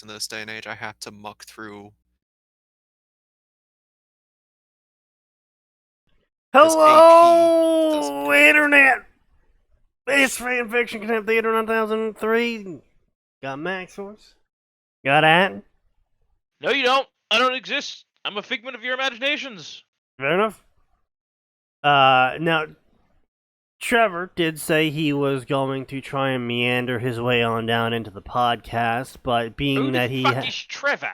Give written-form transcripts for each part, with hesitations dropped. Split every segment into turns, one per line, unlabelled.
in this day and age, I have to muck through.
Hello, Internet! It's Fanfiction, Contempt Theater 1003. Got Maxwell's. Got Atin.
No, you don't. I don't exist. I'm a figment of your imaginations.
Fair enough. Now, Trevor did say he was going to try and meander his way on down into the podcast, but being
Who
that
the
he
fuck is Trevor?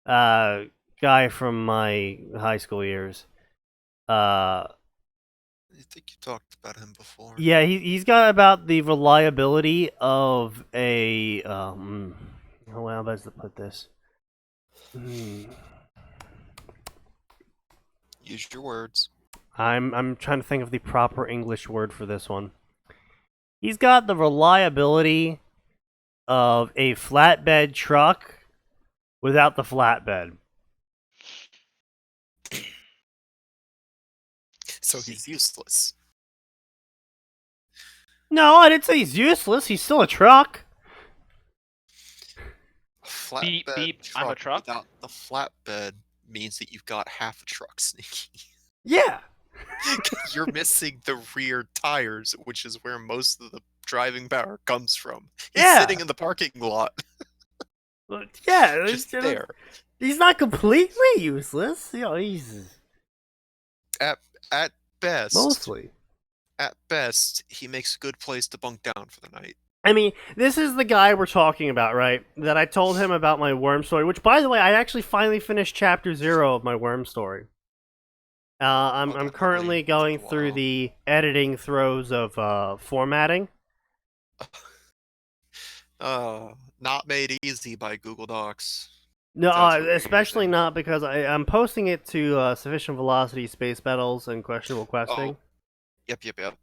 guy from my high school years.
I think you talked about him before.
Yeah, he's got about the reliability of a how best to put this?
Use your words.
I'm trying to think of the proper English word for this one. He's got the reliability of a flatbed truck without the flatbed.
So he's useless.
No, I didn't say he's useless. He's still a truck.
Beep, beep, I'm a truck.
Without the flatbed means that you've got half a truck, Sneaky.
Yeah.
You're missing the rear tires, which is where most of the driving power comes from. He's sitting in the parking lot.
Yeah,
just there.
He's not completely useless. You know, he's
at best.
Mostly.
At best, he makes a good place to bunk down for the night.
I mean, this is the guy we're talking about, right? That I told him about my worm story, which, by the way, I actually finally finished chapter 0 of my worm story. I'm currently going through the editing throes of formatting.
Not made easy by Google Docs.
No, especially not because I'm posting it to Sufficient Velocity, Space Battles, and Questionable Questing.
Oh. Yep.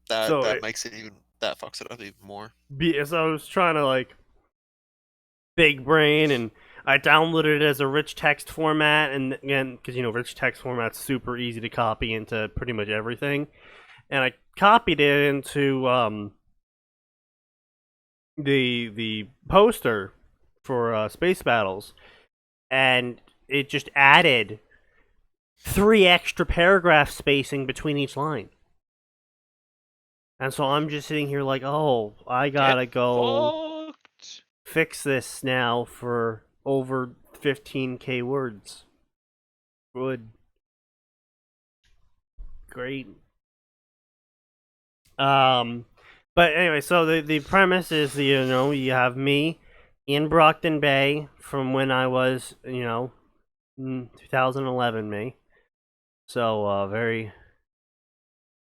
That makes it even... That fucks it up even more.
So I was trying to, like, big brain, and I downloaded it as a rich text format, and again, because, you know, rich text format's super easy to copy into pretty much everything. And I copied it into the poster for Space Battles, and it just added 3 extra paragraph spacing between each line. And so I'm just sitting here like, oh, I gotta go fix this now for over 15k words. Good. Great. But anyway, so the premise is, you know, you have me in Brockton Bay from when I was, you know, 2011 me. So, very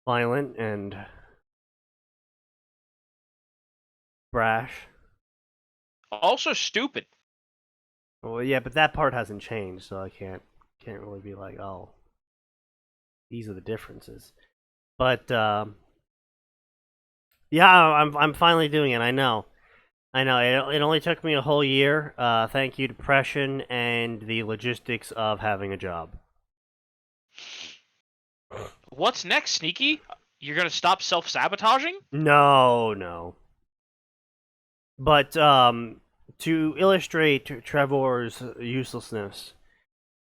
violent and brash.
Also stupid.
Well, yeah, but that part hasn't changed, so I can't really be like, oh, these are the differences. But yeah, I'm finally doing it. I know. It only took me a whole year. Thank you, depression and the logistics of having a job.
What's next, Sneaky? You're gonna stop self-sabotaging?
No. But to illustrate Trevor's uselessness,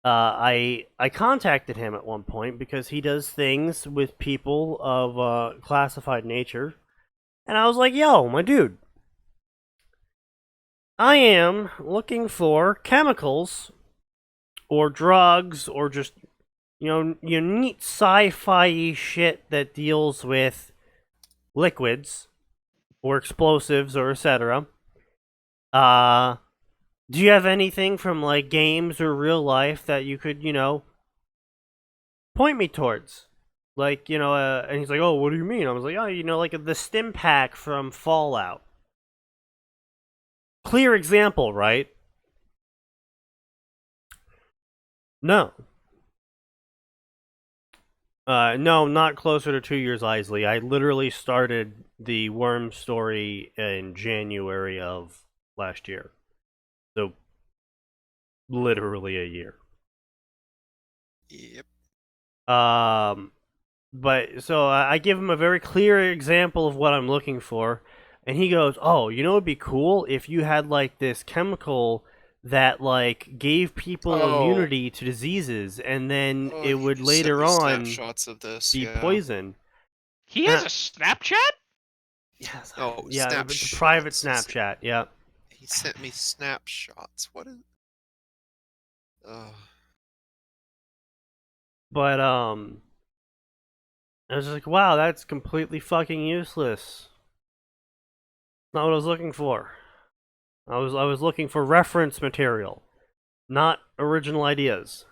I contacted him at one point because he does things with people of classified nature, and I was like, "Yo, my dude, I am looking for chemicals or drugs or just, you know, neat sci-fi shit that deals with liquids or explosives or etc. Do you have anything from, like, games or real life that you could, you know, point me towards? Like, you know, and he's like, oh, what do you mean? I was like, oh, you know, like the stim pack from Fallout. Clear example, right? No. No, not closer to 2 years, Isley. I literally started the worm story in January of last year. So, literally a year.
Yep.
But, so I give him a very clear example of what I'm looking for, and he goes, oh, you know what would be cool? If you had, like, this chemical that like gave people
Oh.
immunity to diseases, and then
Oh,
it would
you sent
later
me
on
snapshots of this.
be
Yeah.
poison.
He has a Snapchat?
Yes.
Oh,
Yeah, it's a private
snapshots.
Snapchat. Yeah.
He sent me snapshots. What is? Ugh.
But I was like, wow, that's completely fucking useless. Not what I was looking for. I was looking for reference material, not original ideas.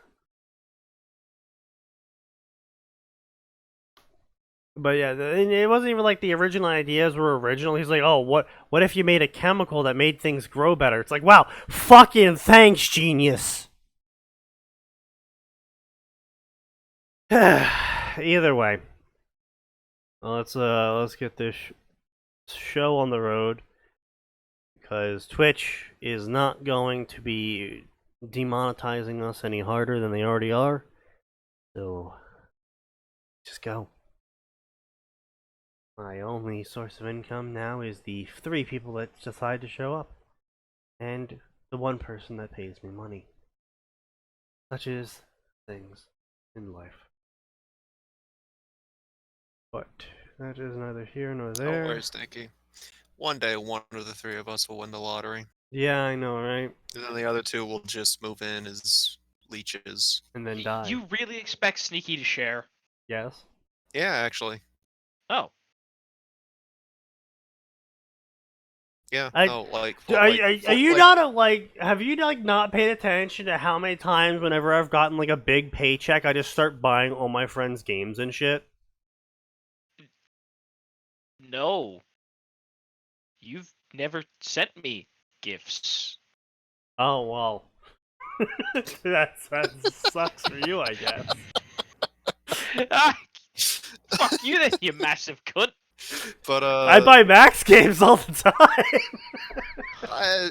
But yeah, it wasn't even like the original ideas were original. He's like, oh, what if you made a chemical that made things grow better? It's like, wow, fucking thanks, genius. Either way, let's get this show on the road, because Twitch is not going to be demonetizing us any harder than they already are. So just go. My only source of income now is the 3 people that decide to show up, and the 1 person that pays me money. Such is things in life. But that is neither here nor there.
Don't worry, Stinky. One day, one of the 3 of us will win the lottery.
Yeah, I know, right?
And then the other 2 will just move in as leeches.
And then die.
You really expect Sneaky to share?
Yes.
Yeah, actually.
Oh.
Yeah.
Are you not like? Have you like not paid attention to how many times whenever I've gotten like a big paycheck, I just start buying all my friends' games and shit?
No. You've never sent me gifts.
Oh well. that sucks for you, I guess.
Fuck you then, you massive cunt.
But
I buy Max games all the time.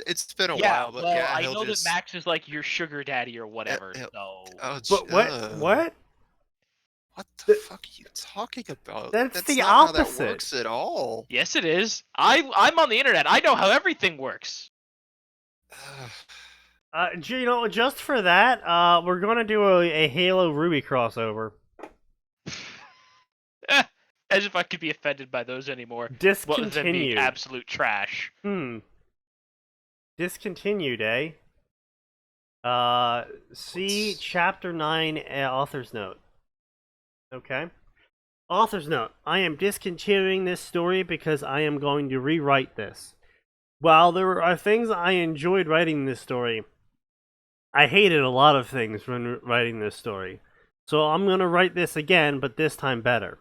It's been a while, but
well,
yeah,
I
he'll
know
just...
that Max is like your sugar daddy or whatever. So.
Oh,
But what?
What the fuck are you talking about?
That's the
not
opposite.
How that works at all.
Yes, it is. I'm on the internet. I know how everything works.
You know, just for that, we're gonna do a Halo Ruby crossover.
As if I could be offended by those anymore.
Discontinued.
What, them being absolute trash.
Discontinued, eh? See Chapter 9 Author's Note. Okay? Author's Note. I am discontinuing this story because I am going to rewrite this. While there are things I enjoyed writing this story, I hated a lot of things when writing this story. So I'm going to write this again, but this time better.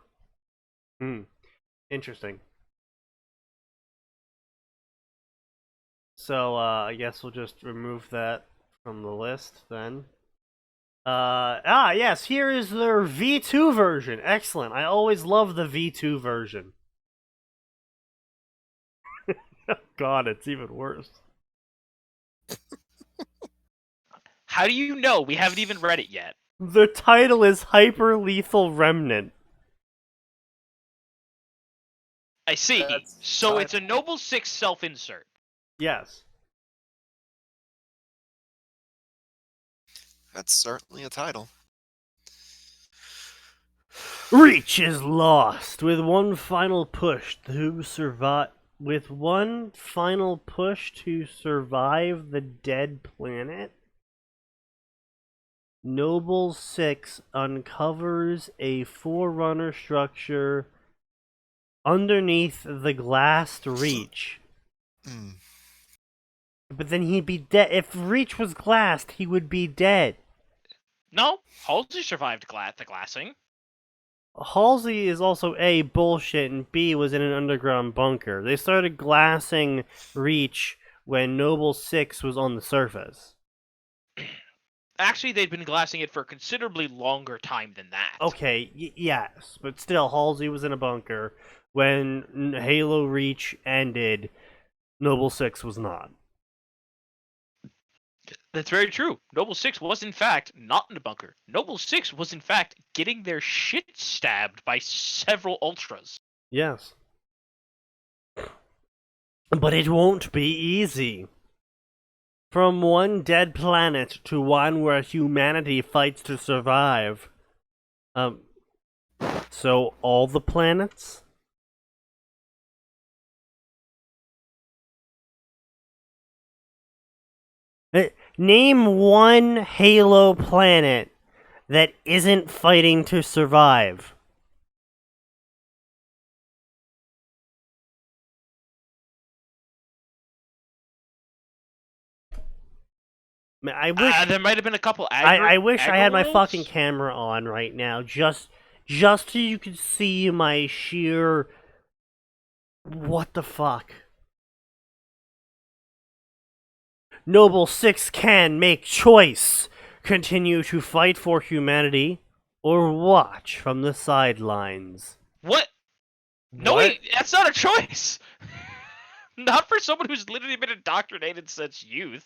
Interesting. So, I guess we'll just remove that from the list then. Yes, here is their V2 version. Excellent. I always love the V2 version. God, it's even worse.
How do you know? We haven't even read it yet.
The title is Hyper Lethal Remnant.
I see. So it's a Noble 6 self-insert.
Yes.
That's certainly a title.
Reach is lost with one final push to survive. With one final push to survive the dead planet, Noble 6 uncovers a Forerunner structure underneath the glassed Reach. But then he'd be dead. If Reach was glassed, he would be dead.
No, Halsey survived the glassing.
Halsey is also A, bullshit, and B, was in an underground bunker. They started glassing Reach when Noble 6 was on the surface.
Actually, they'd been glassing it for a considerably longer time than that.
Okay, yes, but still, Halsey was in a bunker. When Halo Reach ended, Noble 6 was not.
That's very true. Noble 6 was, in fact, not in a bunker. Noble 6 was, in fact, getting their shit stabbed by several Ultras.
Yes. But it won't be easy. From one dead planet to one where humanity fights to survive. So all the planets? Name one Halo planet that isn't fighting to survive. I wish
There might have been a couple.
I wish I had my
aggro
fucking
notes?
camera on right now, just so you could see my sheer. What the fuck? Noble Six can make choice. Continue to fight for humanity, or watch from the sidelines.
What? No,
What?
wait, that's not a choice. Not for someone who's literally been indoctrinated since youth.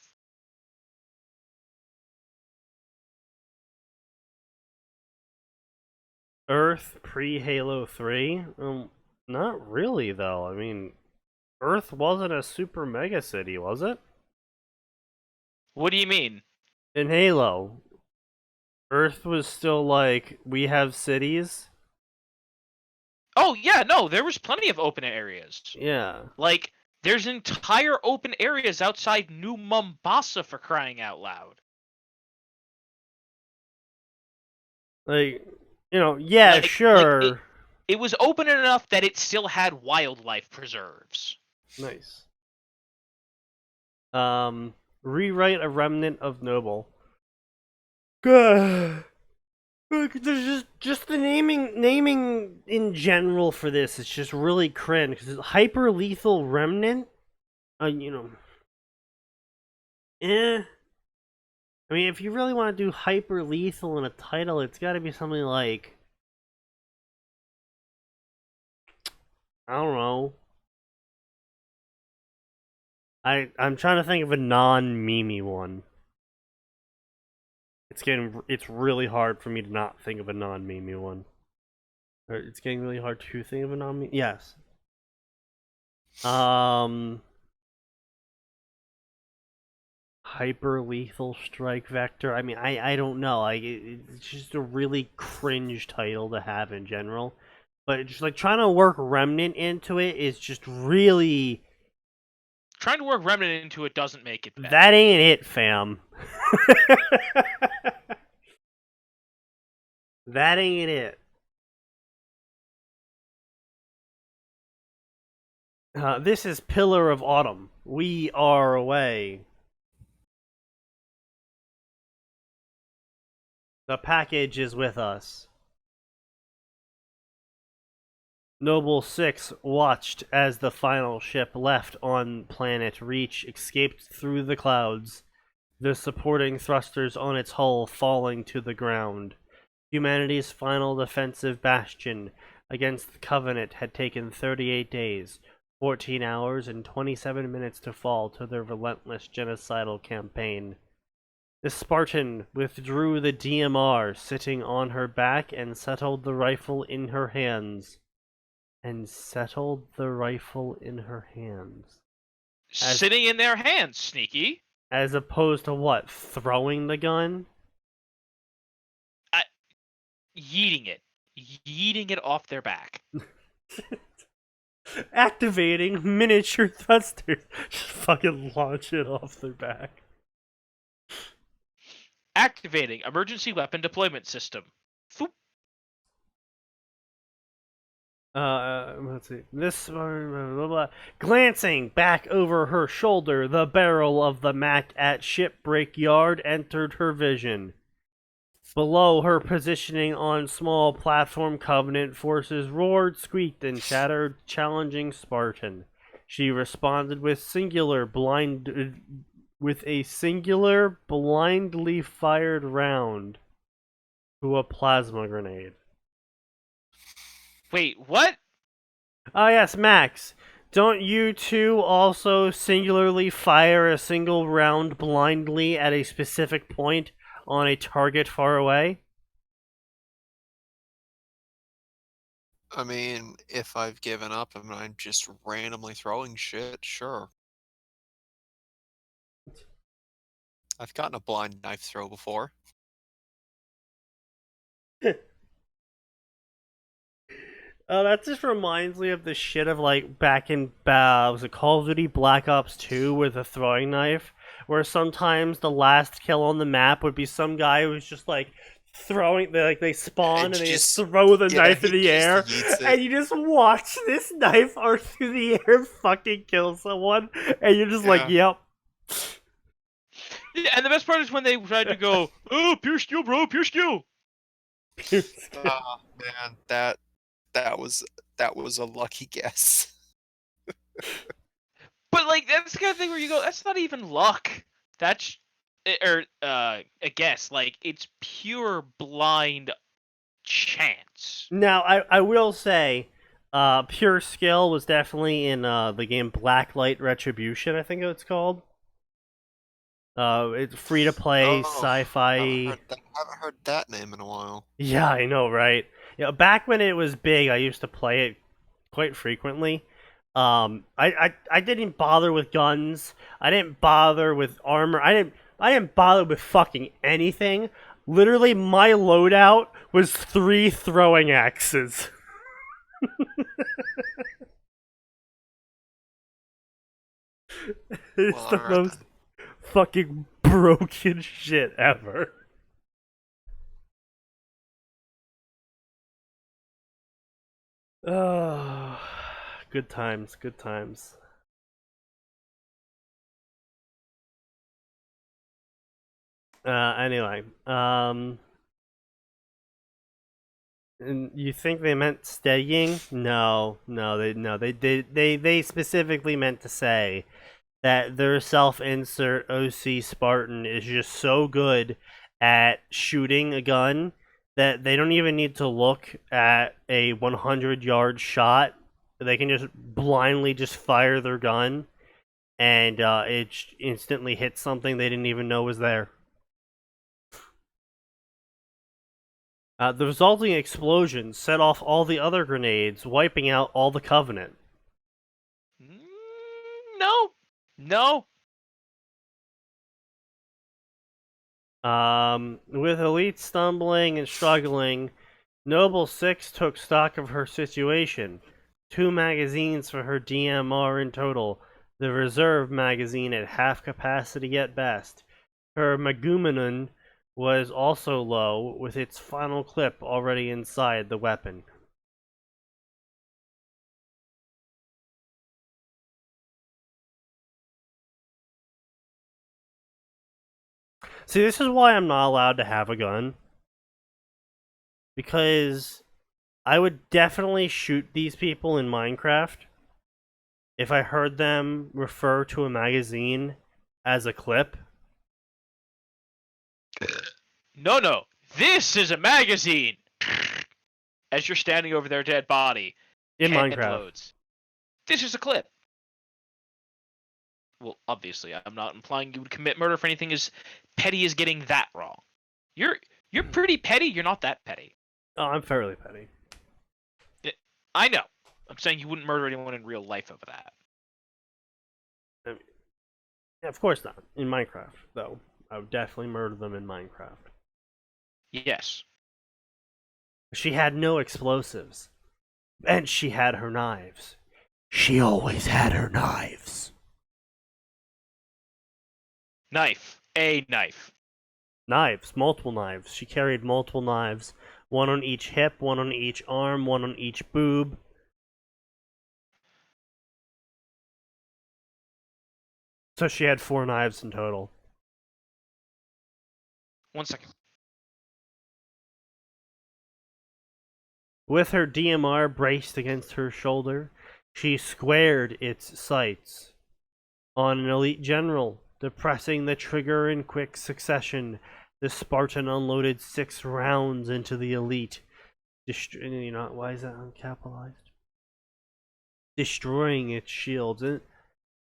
Earth pre-Halo 3? Not really, though. I mean, Earth wasn't a super mega city, was it?
What do you mean?
In Halo, Earth was still like, we have cities?
Oh yeah, no, there was plenty of open areas.
Yeah.
Like, there's entire open areas outside New Mombasa for crying out loud.
Like, yeah,
Like,
sure.
it was open enough that it still had wildlife preserves.
Nice. Rewrite a remnant of Noble. Good. There's just the naming in general for this is just really cringe because hyper lethal remnant. Eh. I mean, if you really want to do hyper lethal in a title, it's got to be something like, I don't know. I'm trying to think of a non-memey one. It's really hard for me to not think of a non-memey one. Or it's getting really hard to think of a non-meme. Yes. Hyper lethal strike vector. I mean, I don't know. It's just a really cringe title to have in general. But just like trying to work remnant into it is just really.
Trying to work remnant into it doesn't make it better.
That ain't it, fam. That ain't it. This is Pillar of Autumn. We are away. The package is with us. Noble 6 watched as the final ship left on planet Reach escaped through the clouds, the supporting thrusters on its hull falling to the ground. Humanity's final defensive bastion against the Covenant had taken 38 days, 14 hours, and 27 minutes to fall to their relentless genocidal campaign. The Spartan withdrew the DMR sitting on her back and settled the rifle in her hands.
Sitting in their hands, Sneaky.
As opposed to what? Throwing the gun?
Yeeting it. Yeeting it off their back.
Activating miniature thrusters. Just fucking launch it off their back.
Activating emergency weapon deployment system. Foop.
Let's see. This blah, blah, blah. Glancing back over her shoulder, the barrel of the Mac at Shipbreak Yard entered her vision. Below her, positioning on small platform, Covenant forces roared, squeaked, and chattered, challenging Spartan. She responded with a singular, blindly fired round to a plasma grenade.
Wait, what?
Ah, yes, Max. Don't you two also singularly fire a single round blindly at a specific point on a target far away?
I mean, if I've given up and I'm just randomly throwing shit, sure. I've gotten a blind knife throw before.
That just reminds me of the shit of like back in was it Call of Duty Black Ops 2 with a throwing knife, where sometimes the last kill on the map would be some guy who's just like throwing, they spawn and they just throw the knife in the air, and you just watch this knife arc through the air fucking kill someone, and you're just like, yep.
Yeah, and the best part is when they tried to go, oh, pure skill, bro, pure skill.
Oh man, that was a lucky guess.
But like that's the kind of thing where you go, that's not even luck. That's a guess. Like it's pure blind chance.
Now I will say, pure skill was definitely in the game Blacklight Retribution, I think it's called. It's free to play sci-fi.
I haven't heard that name in a while.
Yeah, I know, right? Back when it was big, I used to play it quite frequently. I didn't bother with guns. I didn't bother with armor. I didn't bother with fucking anything. Literally, my loadout was 3 throwing axes. It's the most fucking broken shit ever. Oh, good times, good times. Anyway, and you think they meant steadying? No, they specifically meant to say that their self-insert OC Spartan is just so good at shooting a gun that they don't even need to look at a 100-yard shot. They can just blindly just fire their gun, and it instantly hits something they didn't even know was there. The resulting explosion set off all the other grenades, wiping out all the Covenant.
No.
With Elite stumbling and struggling, Noble 6 took stock of her situation. 2 magazines for her DMR in total. The reserve magazine at half capacity at best. Her Magumanon was also low, with its final clip already inside the weapon. See, this is why I'm not allowed to have a gun. Because I would definitely shoot these people in Minecraft if I heard them refer to a magazine as a clip.
No. This is a magazine! As you're standing over their dead body.
In Minecraft.
Loads. This is a clip. Well, obviously, I'm not implying you would commit murder for anything as petty as getting that wrong. You're pretty petty, you're not that petty.
Oh, I'm fairly petty.
I know. I'm saying you wouldn't murder anyone in real life over that.
I mean, yeah, of course not. In Minecraft, though. I would definitely murder them in Minecraft.
Yes.
She had no explosives. And she had her knives. She always had her knives.
Knife. A knife.
Knives. Multiple knives. She carried multiple knives. 1 on each hip, 1 on each arm, 1 on each boob. So she had 4 knives in total.
1 second.
With her DMR braced against her shoulder, she squared its sights on an elite general, depressing the trigger in quick succession. The Spartan unloaded 6 rounds into the elite. Why is that uncapitalized? Destroying its shields.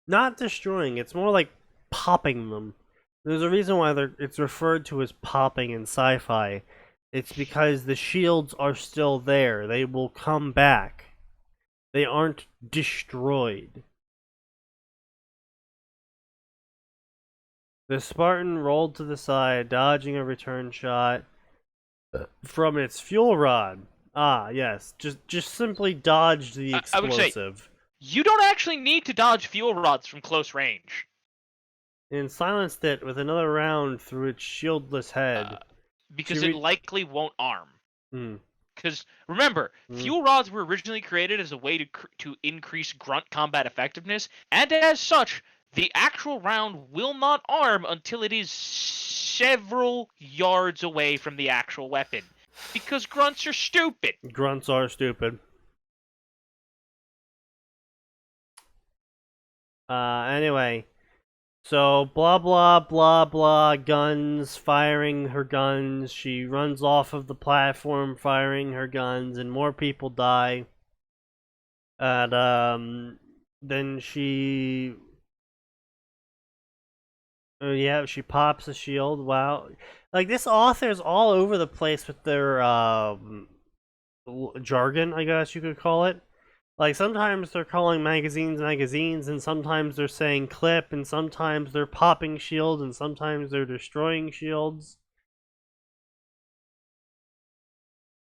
Not destroying, it's more like popping them. There's a reason why it's referred to as popping in sci-fi. It's because the shields are still there. They will come back. They aren't destroyed. The Spartan rolled to the side, dodging a return shot from its fuel rod. Ah, yes. Just simply dodged the
I would say
explosive.
you don't actually need to dodge fuel rods from close range.
And silenced it with another round through its shieldless head.
Because it likely won't arm.
Hmm.
Because remember, fuel rods were originally created as a way to increase grunt combat effectiveness, and as such, the actual round will not arm until it is several yards away from the actual weapon. Because grunts are stupid.
Grunts are stupid. Anyway. So, blah, blah, blah, blah, guns, firing her guns. She runs off of the platform firing her guns, and more people die. And, then she... yeah, she pops a shield. Wow. Like, this author's all over the place with their, jargon, I guess you could call it. Like, sometimes they're calling magazines, and sometimes they're saying clip, and sometimes they're popping shields, and sometimes they're destroying shields.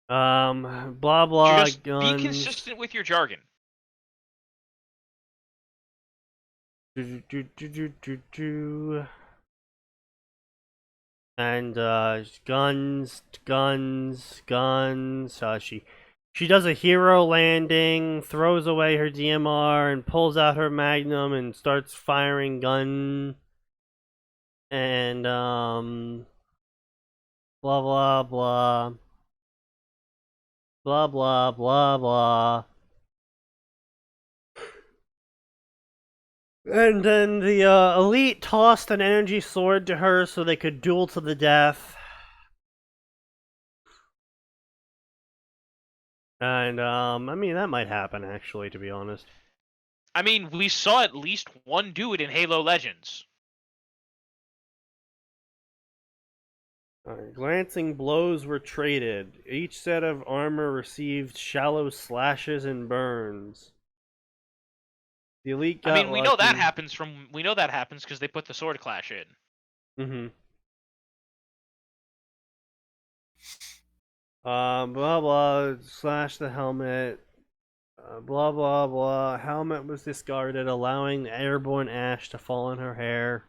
Blah blah
Just
guns.
be consistent with your jargon.
And guns. She does a hero landing, throws away her DMR, and pulls out her Magnum and starts firing gun. And blah blah blah. Blah blah blah blah. And then the elite tossed an energy sword to her so they could duel to the death. And, I mean, that might happen, actually, to be honest.
I mean, we saw at least one do it in Halo Legends.
Glancing blows were traded. Each set of armor received shallow slashes and burns. The elite got
I mean, we know that
lucky.
We know that happens because they put the sword clash in.
Mm-hmm. Blah blah, slash the helmet. Blah blah blah. Helmet was discarded, allowing the airborne ash to fall in her hair.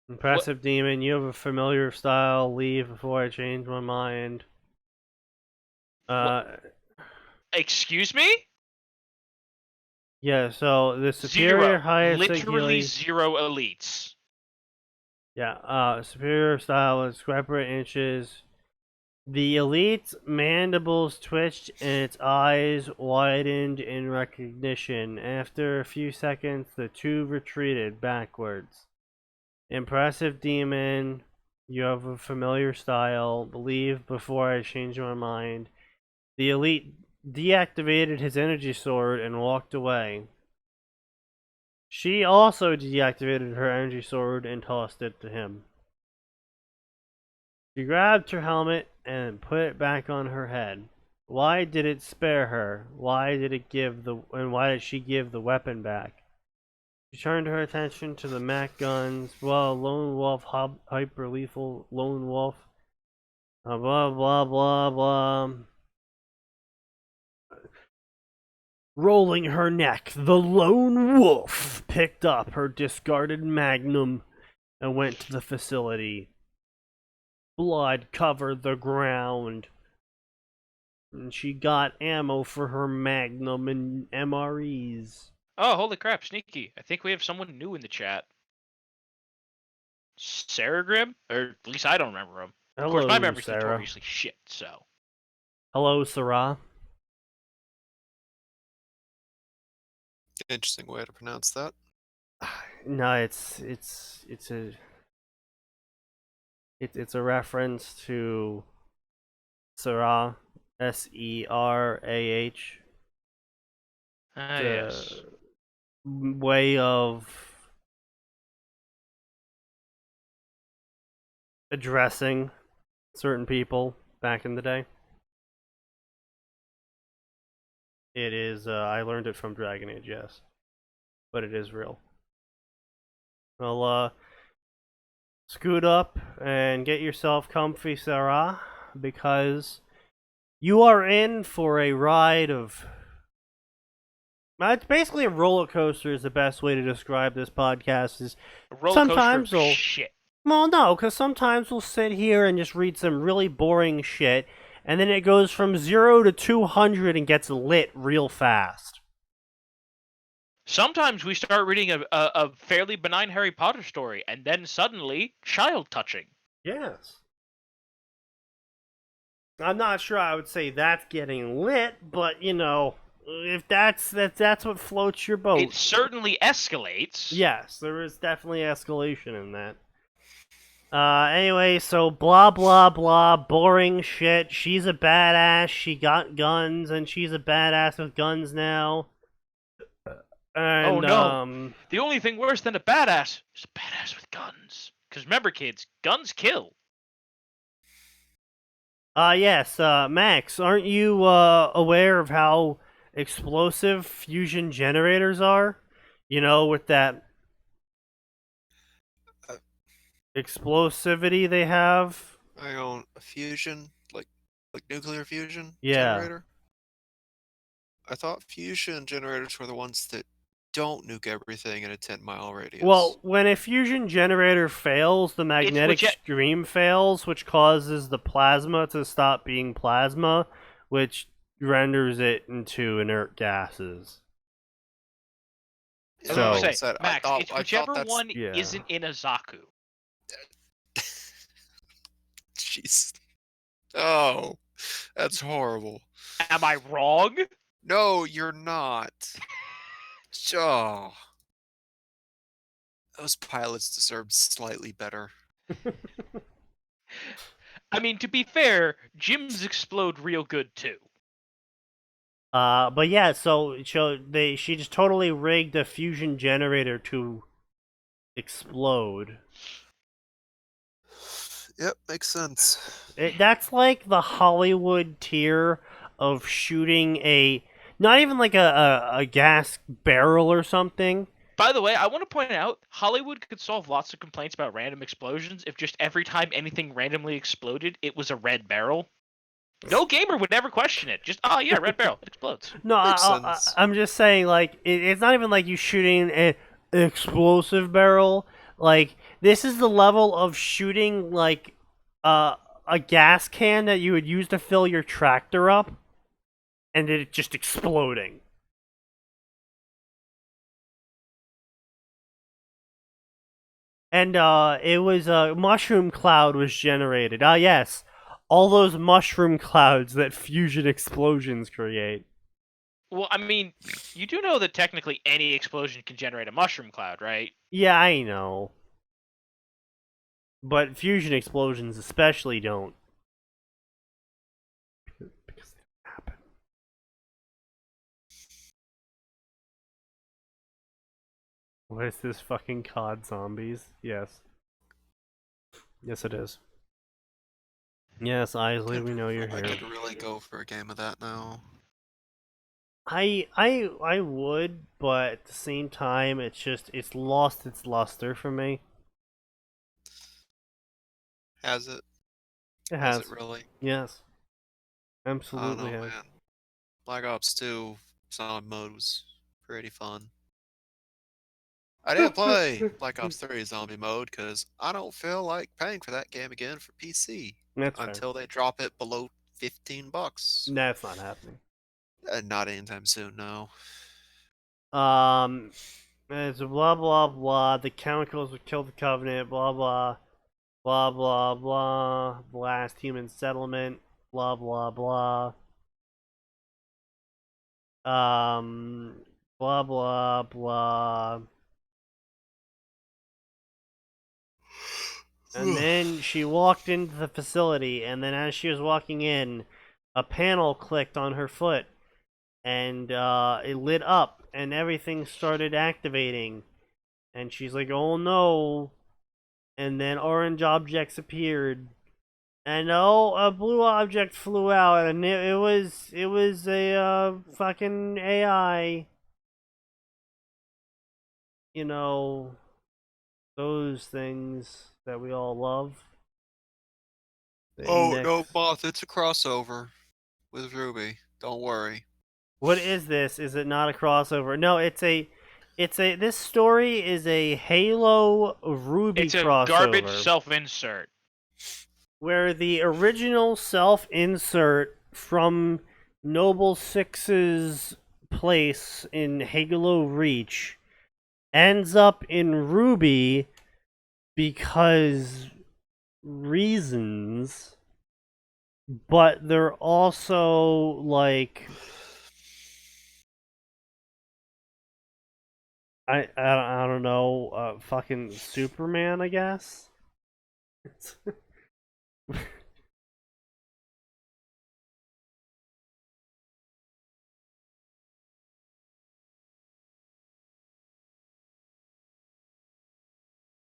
Impressive demon, you have a familiar style. Leave before I change my mind.
Excuse me?
Yeah, so the superior highest
literally zero elites.
Yeah, superior style is separate inches. The elite's mandibles twitched and its eyes widened in recognition. After a few seconds, the two retreated backwards. Impressive demon, you have a familiar style. Leave before I change my mind. The elite deactivated his energy sword and walked away. She also deactivated her energy sword and tossed it to him. She grabbed her helmet and put it back on her head. Why did it spare her? Why did she give the weapon back? She turned her attention to the Mac guns. Well, lone wolf, hyper lethal lone wolf. Blah blah blah blah. Rolling her neck, the lone wolf picked up her discarded Magnum and went to the facility. Blood covered the ground. And she got ammo for her Magnum and MREs.
Oh, holy crap, Sneaky. I think we have someone new in the chat. Sarah Grimm? Or at least I don't remember him.
Hello,
of course, my memory's
Sarah.
notoriously shit, so.
Hello, Sarah.
Interesting way to pronounce that.
No, it's a reference to Serah, Serah.
Yes.
Way of addressing certain people back in the day. It is, I learned it from Dragon Age, yes. But it is real. Well, scoot up and get yourself comfy, Sarah, because you are in for a ride of. It's basically a roller coaster. Is the best way to describe this podcast. Is
A roller
sometimes
coaster of
we'll.
shit.
Well, no, because sometimes we'll sit here and just read some really boring shit, and then it goes from 0 to 200 and gets lit real fast.
Sometimes we start reading a fairly benign Harry Potter story, and then suddenly, child touching.
Yes. I'm not sure I would say that's getting lit, but you know, if that's what floats your boat.
It certainly escalates.
Yes, there is definitely escalation in that. Anyway, so blah blah blah, boring shit. She's a badass. She got guns, and she's a badass with guns now. And,
oh no! The only thing worse than a badass is a badass with guns. Because remember, kids, guns kill.
Yes, Max, aren't you aware of how explosive fusion generators are? You know, with that explosivity they have.
I own a fusion, like nuclear fusion
Yeah.
generator. I thought fusion generators were the ones that don't nuke everything in a 10-mile radius.
Well, when a fusion generator fails, the magnetic stream fails, which causes the plasma to stop being plasma, which renders it into inert gases.
So, Max, it's whichever one isn't in a Zaku.
Jeez. Oh, that's horrible.
Am I wrong?
No, you're not. Oh. Those pilots deserve slightly better.
I mean, to be fair, gyms explode real good too.
But yeah, so she just totally rigged a fusion generator to explode.
Yep, makes sense.
That's like the Hollywood tier of shooting not even like a gas barrel or something.
By the way, I want to point out, Hollywood could solve lots of complaints about random explosions if just every time anything randomly exploded, it was a red barrel. No gamer would ever question it. Just, oh yeah, red barrel, it explodes.
No, I'm just saying, like, it's not even like you shooting an explosive barrel. Like, this is the level of shooting, like, a gas can that you would use to fill your tractor up, and it just exploding. And it was a mushroom cloud was generated. Yes, all those mushroom clouds that fusion explosions create.
Well, I mean, you do know that technically any explosion can generate a mushroom cloud, right?
Yeah, I know. But fusion explosions especially don't. Because they don't happen. What is this fucking COD zombies? Yes. Yes, it is. Yes, Isley, we know you're here.
I could really go for a game of that now.
I would, but at the same time, it's lost its luster for me.
Has it?
It has.
Has it really?
Yes. Absolutely
I don't know,
has.
man. Black Ops 2 Solid Mode was pretty fun. I didn't play Black Ops 3 Zombie Mode because I don't feel like paying for that game again for PC.
That's
until they drop it below $15.
That's not happening.
Not anytime soon, no.
It's blah blah blah. The chemicals would kill the Covenant. Blah blah. Blah blah blah. Last human settlement. Blah blah blah. Blah blah blah. And then she walked into the facility, and then as she was walking in, a panel clicked on her foot, and it lit up, and everything started activating. And she's like, "Oh no!" And then orange objects appeared, and a blue object flew out, and it was a fucking AI. You know, those things. that we all love. The
Oh,
index.
no, Moth, it's a crossover with Ruby. Don't worry.
What is this? Is it not a crossover? No, this story is a Halo Ruby
It's a
crossover.
garbage self-insert.
Where the original self-insert from Noble Six's place in Halo Reach ends up in Ruby because reasons, but they're also like I don't know, fucking Superman, I guess.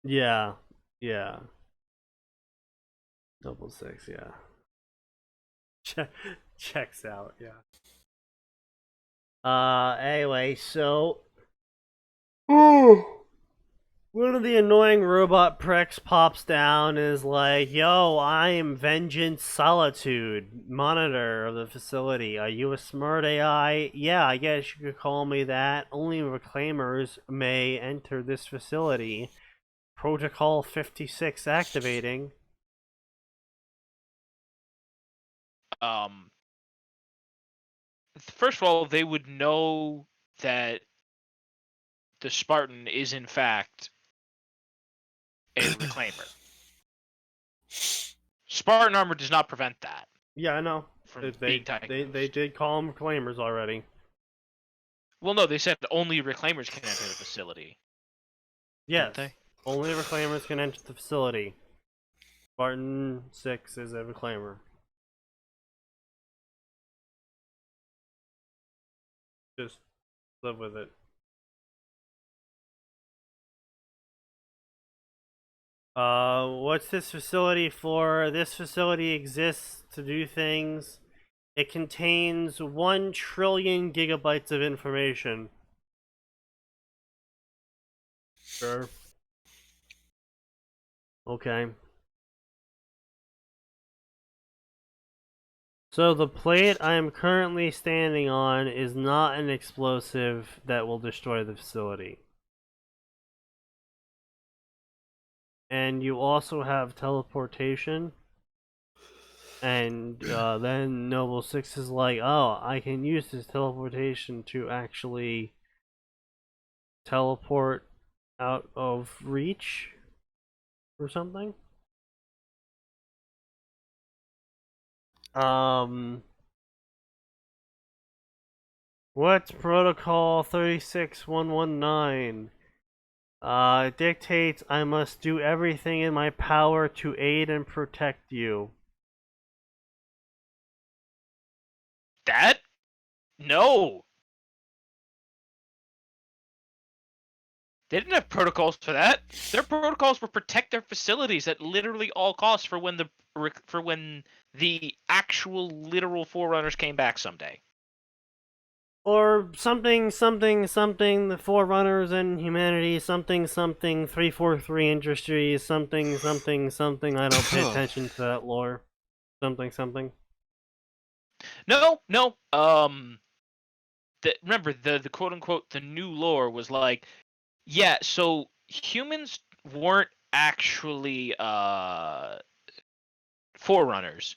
Yeah, yeah. Double six, yeah. Checks out, yeah. Anyway, so one of the annoying robot pricks pops down and is like, "Yo, I am Vengeance Solitude, monitor of the facility. Are you a smart AI? Yeah, I guess you could call me that. Only reclaimers may enter this facility. Protocol 56 activating."
First of all, they would know that the Spartan is in fact a reclaimer. Spartan armor does not prevent that.
Yeah, I know.
From
They
being diagnosed.
did call them reclaimers already.
Well, no, they said only reclaimers can enter the facility.
Yes,
Didn't they?
only reclaimers can enter the facility. Spartan 6 is a reclaimer. Just live with it. What's this facility for? This facility exists to do things. It contains 1 trillion gigabytes of information. Sure. Okay. So the plate I am currently standing on is not an explosive that will destroy the facility. And you also have teleportation. And then Noble Six is like, "Oh, I can use this teleportation to actually teleport out of reach or something." What's Protocol 36119? It dictates I must do everything in my power to aid and protect you.
That? No. They didn't have protocols for that. Their protocols were protect their facilities at literally all costs for when the actual literal Forerunners came back someday.
Or something, the Forerunners and humanity, something, 343 Industries, something, I don't pay attention to that lore. Something.
No. Remember, the quote-unquote, the new lore was like, yeah, so humans weren't actually, Forerunners.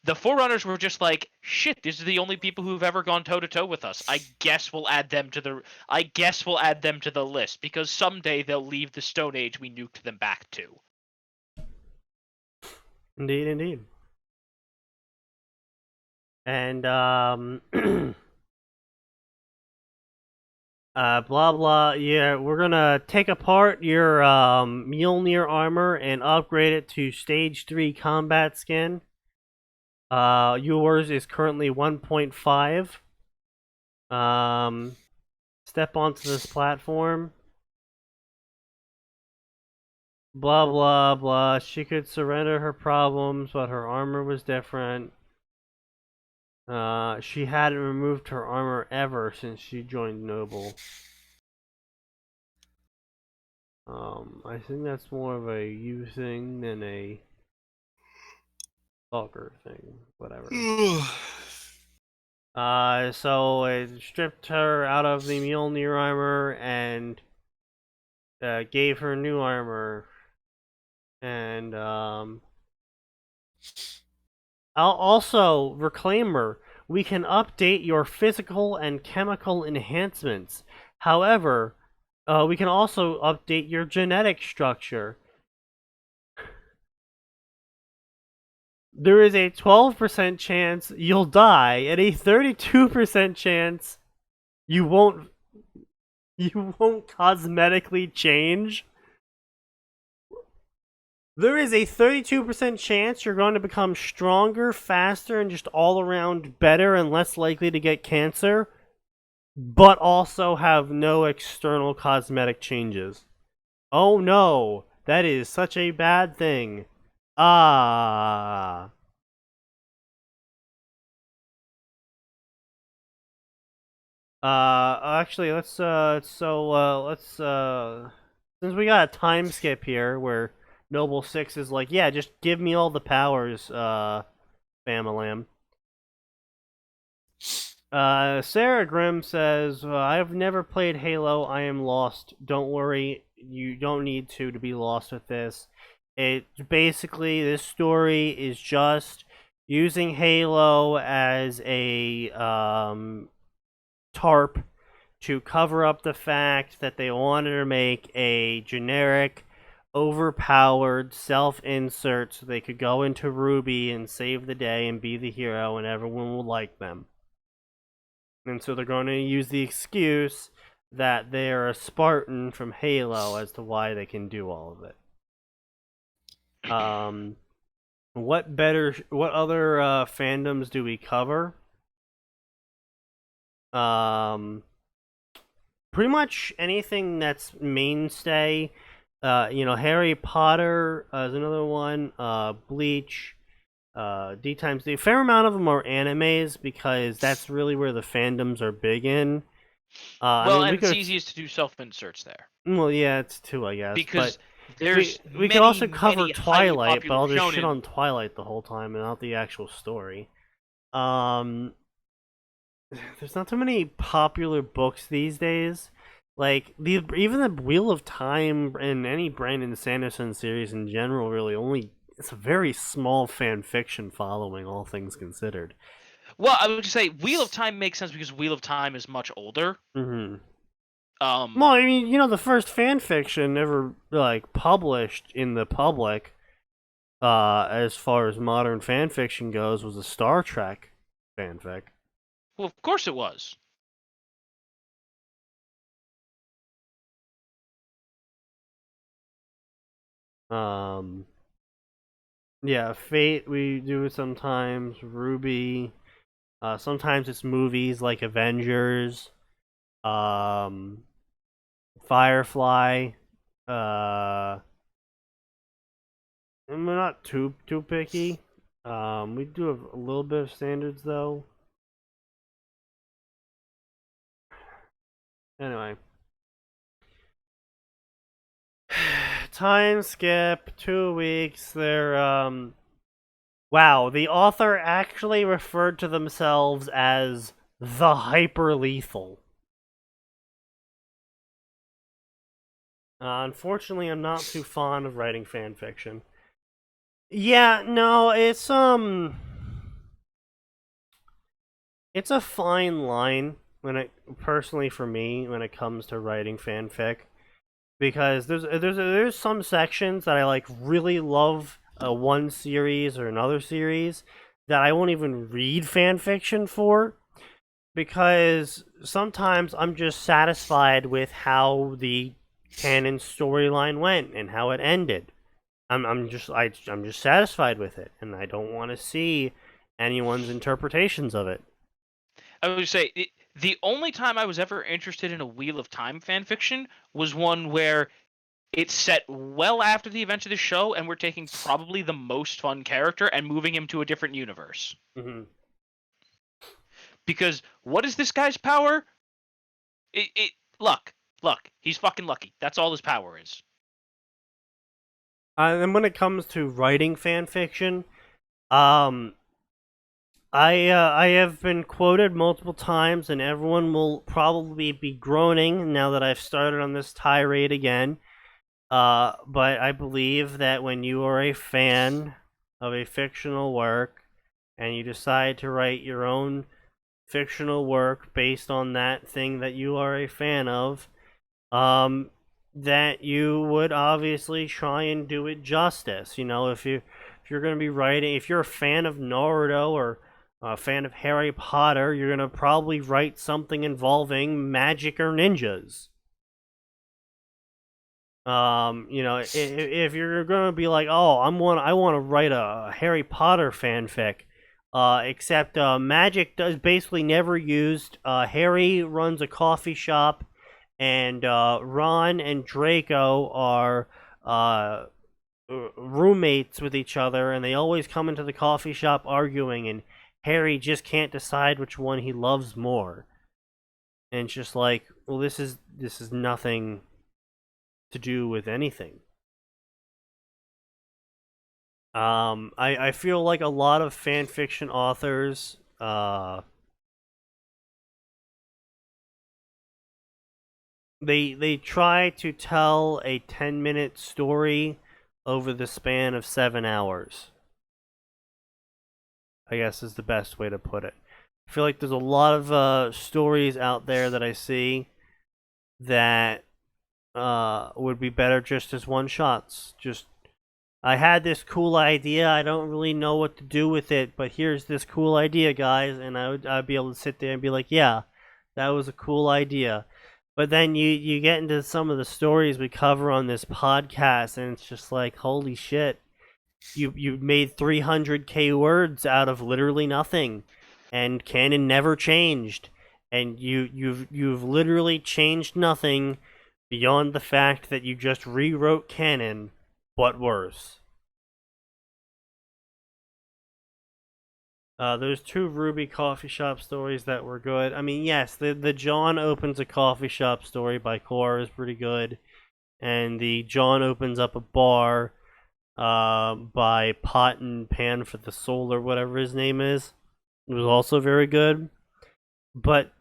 The Forerunners were just like, shit, these are the only people who've ever gone toe-to-toe with us. I guess we'll add them to the list, because someday they'll leave the Stone Age we nuked them back to.
Indeed. And, blah blah, yeah, we're gonna take apart your, Mjolnir armor and upgrade it to Stage 3 combat skin. Yours is currently 1.5. Step onto this platform. Blah blah blah. She could surrender her problems, but her armor was different. She hadn't removed her armor ever since she joined Noble. I think that's more of a you thing than a stalker thing. Whatever. So it stripped her out of the Mjolnir armor and gave her new armor. And also, Reclaimer, we can update your physical and chemical enhancements. However, we can also update your genetic structure. There is a 12% chance you'll die and a 32% chance you won't cosmetically change. There is a 32% chance you're going to become stronger, faster, and just all around better and less likely to get cancer, but also have no external cosmetic changes. Oh no, that is such a bad thing. Ah. Actually, let's since we got a time skip here where Noble Six is like, yeah, just give me all the powers, Famalam. Sarah Grimm says, I've never played Halo, I am lost. Don't worry, you don't need to be lost with this. It basically, this story is just using Halo as a, tarp to cover up the fact that they wanted to make a generic, overpowered self-insert so they could go into Ruby and save the day and be the hero and everyone will like them. And so they're going to use the excuse that they're a Spartan from Halo as to why they can do all of it. What other fandoms do we cover? Pretty much anything that's mainstay. Harry Potter is another one. Bleach, D times D. A fair amount of them are animes because that's really where the fandoms are big in.
It's easiest to do self-inserts there.
Well, yeah, it's two, I guess.
Because
we could also cover Twilight, but I'll just shit on Twilight the whole time and not the actual story. There's not too many popular books these days. Like even the Wheel of Time and any Brandon Sanderson series in general, really it's a very small fan fiction following, all things considered.
Well, I would just say Wheel of Time makes sense because Wheel of Time is much older.
Mm-hmm. Well, I mean, the first fan fiction ever published in the public, as far as modern fan fiction goes, was a Star Trek fanfic.
Well, of course it was.
Yeah, Fate we do sometimes, Ruby, sometimes it's movies like Avengers, Firefly, and we're not too picky. We do have a little bit of standards though. Anyway. Time skip, 2 weeks. Wow, the author actually referred to themselves as the Hyper Lethal. Unfortunately, I'm not too fond of writing fan fiction. Yeah, no, it's a fine line personally for me when it comes to writing fanfic. Because there's some sections that I really love one series or another series that I won't even read fan fiction for, because sometimes I'm just satisfied with how the canon storyline went and how it ended. I'm just satisfied with it, and I don't want to see anyone's interpretations of it.
I would say the only time I was ever interested in a Wheel of Time fanfiction was one where it's set well after the events of the show, and we're taking probably the most fun character and moving him to a different universe.
Mm-hmm.
Because what is this guy's power? Luck. He's fucking lucky. That's all his power is.
And when it comes to writing fan fiction, I have been quoted multiple times, and everyone will probably be groaning now that I've started on this tirade again. But I believe that when you are a fan of a fictional work and you decide to write your own fictional work based on that thing that you are a fan of, that you would obviously try and do it justice. You know, if you're going to be writing, if you're a fan of Naruto or a fan of Harry Potter, you're going to probably write something involving magic or ninjas. You know, if you're gonna be like, oh, I want to write a Harry Potter fanfic, except magic does basically never used. Harry runs a coffee shop, and Ron and Draco are roommates with each other, and they always come into the coffee shop arguing, and Harry just can't decide which one he loves more. And it's just like, well, this is nothing to do with anything. I feel like a lot of fan fiction authors they try to tell a 10-minute story over the span of 7 hours. I guess is the best way to put it. I feel like there's a lot of stories out there that I see that would be better just as one shots. Just, I had this cool idea, I don't really know what to do with it, but here's this cool idea, guys, and I'd be able to sit there and be like, yeah, that was a cool idea. But then you get into some of the stories we cover on this podcast, and it's just like, holy shit, you made 300k words out of literally nothing, and canon never changed, and you've literally changed nothing beyond the fact that you just rewrote canon, but worse. There's 2 Ruby coffee shop stories that were good. I mean, yes, the John opens a coffee shop story by Core is pretty good, and the John opens up a bar by Pot and Pan for the Soul or whatever his name is. It was also very good, but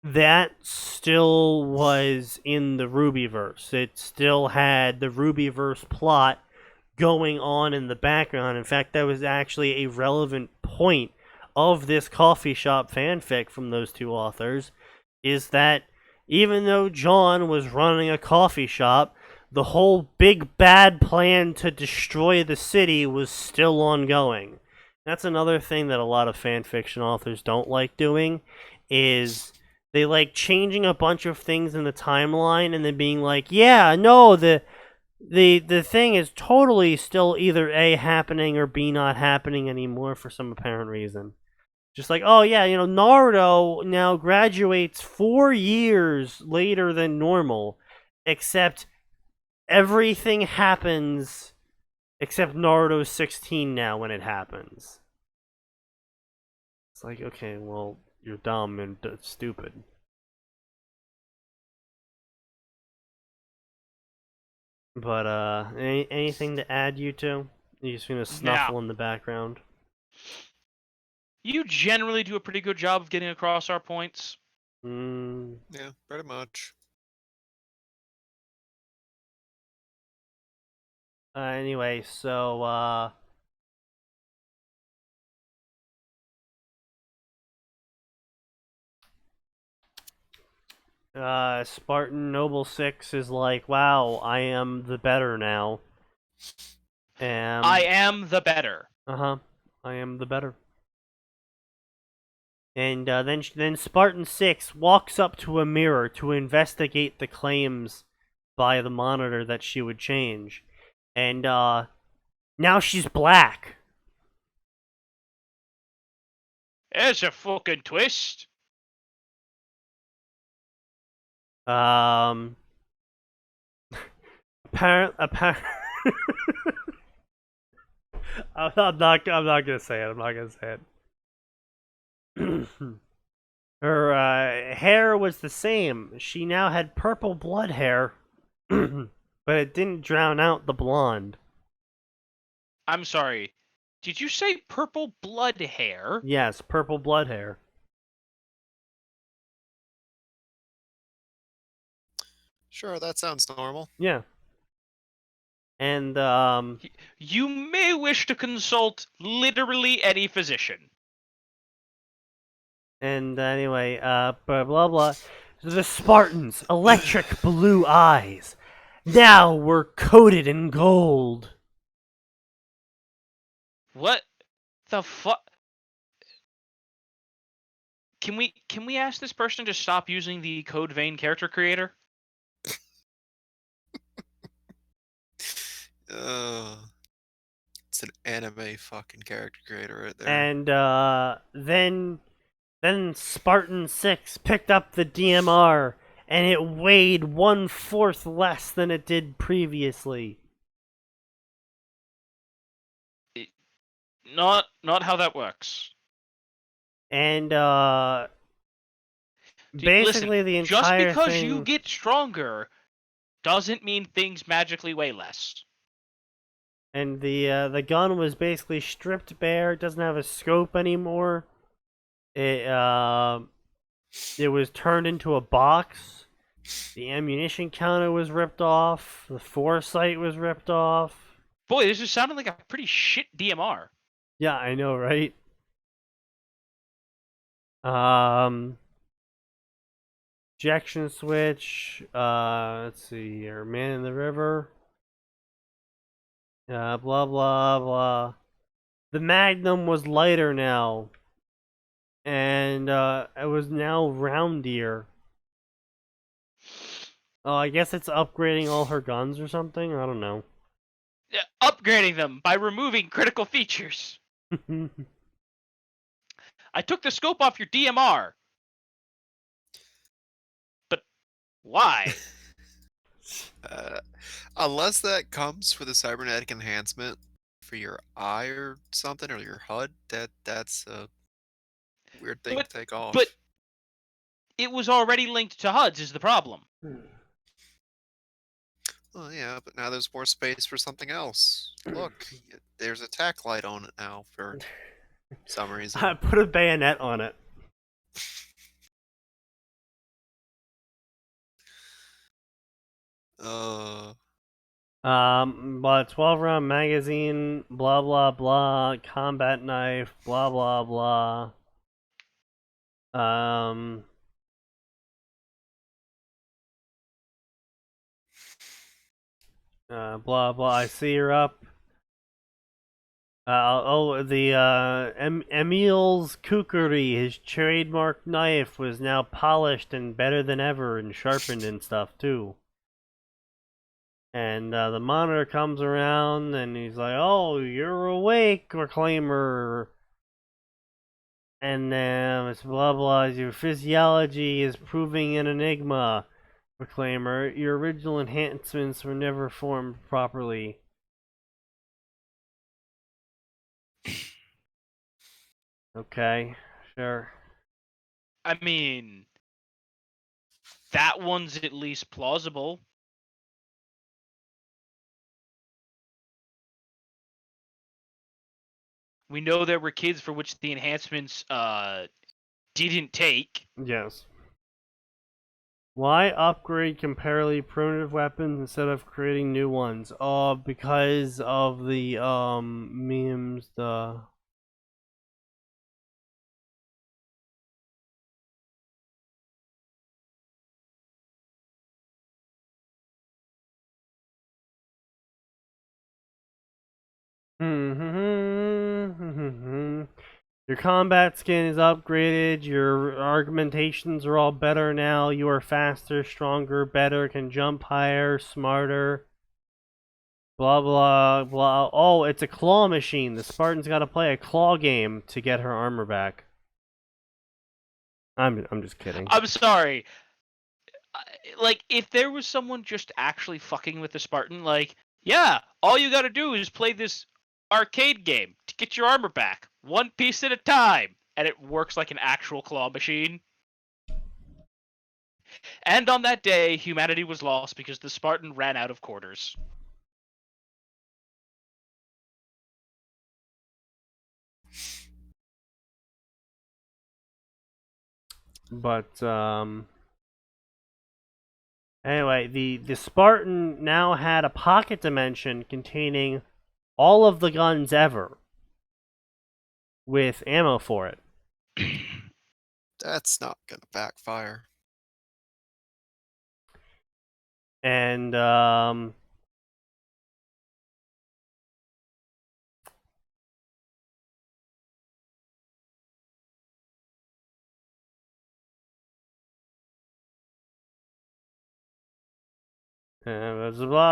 that still was in the Rubyverse. It still had the Rubyverse plot going on in the background. In fact, that was actually a relevant point of this coffee shop fanfic from those 2 authors, is that even though John was running a coffee shop, the whole big bad plan to destroy the city was still ongoing. That's another thing that a lot of fanfiction authors don't like doing, is they like changing a bunch of things in the timeline and then being like, yeah, no, the thing is totally still either A, happening, or B, not happening anymore for some apparent reason. Just like, oh yeah, you know, Naruto now graduates 4 years later than normal, except everything happens except Naruto's 16 now when it happens. It's like, okay, well, you're dumb and stupid. But anything to add, you two? You're just gonna snuffle in the background.
You generally do a pretty good job of getting across our points.
Yeah, pretty much.
Anyway, so Spartan Noble 6 is like, wow, I am the better now.
I am the better.
I am the better. And then Spartan 6 walks up to a mirror to investigate the claims by the monitor that she would change. And now she's black.
There's a fucking twist.
Apparent. I'm not gonna say it. I'm not gonna say it. Her hair was the same. She now had purple blood hair. but it didn't drown out the blonde.
I'm sorry. Did you say purple blood hair?
Yes, purple blood hair.
Sure, that sounds normal.
Yeah. And,
You may wish to consult literally any physician.
and anyway, blah, blah, blah. The Spartans, electric blue eyes, now were coated in gold.
What the fuck? Can we ask this person to stop using the Code Vein character creator?
It's an anime fucking character creator right there.
And, then Spartan 6 picked up the DMR, and it weighed 1/4 less than it did previously.
Not how that works.
And,
Dude,
basically
listen,
the
just
entire
because
thing...
you get stronger doesn't mean things magically weigh less.
And the gun was basically stripped bare. It doesn't have a scope anymore. It was turned into a box. The ammunition counter was ripped off. The foresight was ripped off.
Boy, this just sounded like a pretty shit DMR.
Yeah, I know, right? Ejection switch. Let's see here. Man in the river. Blah blah blah. The Magnum was lighter now, and it was now roundier. Oh, I guess it's upgrading all her guns or something. I don't know.
Upgrading them by removing critical features. I took the scope off your DMR. But why?
Unless that comes with a cybernetic enhancement for your eye or something, or your HUD, that's a weird thing to take off.
But it was already linked to HUDs is the problem.
Oh yeah, but now there's more space for something else. Look, there's a tack light on it now for some reason.
I put a bayonet on it. But 12-round magazine, blah blah blah, combat knife, blah blah blah. Blah blah. I see you're up. Emil's kukri, his trademark knife, was now polished and better than ever, and sharpened and stuff too. And the monitor comes around, and he's like, "Oh, you're awake, Reclaimer." And it's blah blah. Your physiology is proving an enigma, Reclaimer. Your original enhancements were never formed properly. Okay, sure.
I mean, that one's at least plausible. We know there were kids for which the enhancements didn't take.
Yes. Why upgrade comparatively primitive weapons instead of creating new ones? Oh, because of the memes, the... Your combat skin is upgraded, your argumentations are all better now, you are faster, stronger, better, can jump higher, smarter. Blah blah blah. Oh, it's a claw machine. The Spartan's gotta play a claw game to get her armor back. I'm just kidding.
I'm sorry. Like, if there was someone just actually fucking with the Spartan, like, yeah, all you gotta do is play this arcade game to get your armor back, one piece at a time, and it works like an actual claw machine. And on that day, humanity was lost because the Spartan ran out of quarters.
But anyway, the Spartan now had a pocket dimension containing all of the guns ever, with ammo for it.
That's not gonna backfire.
And blah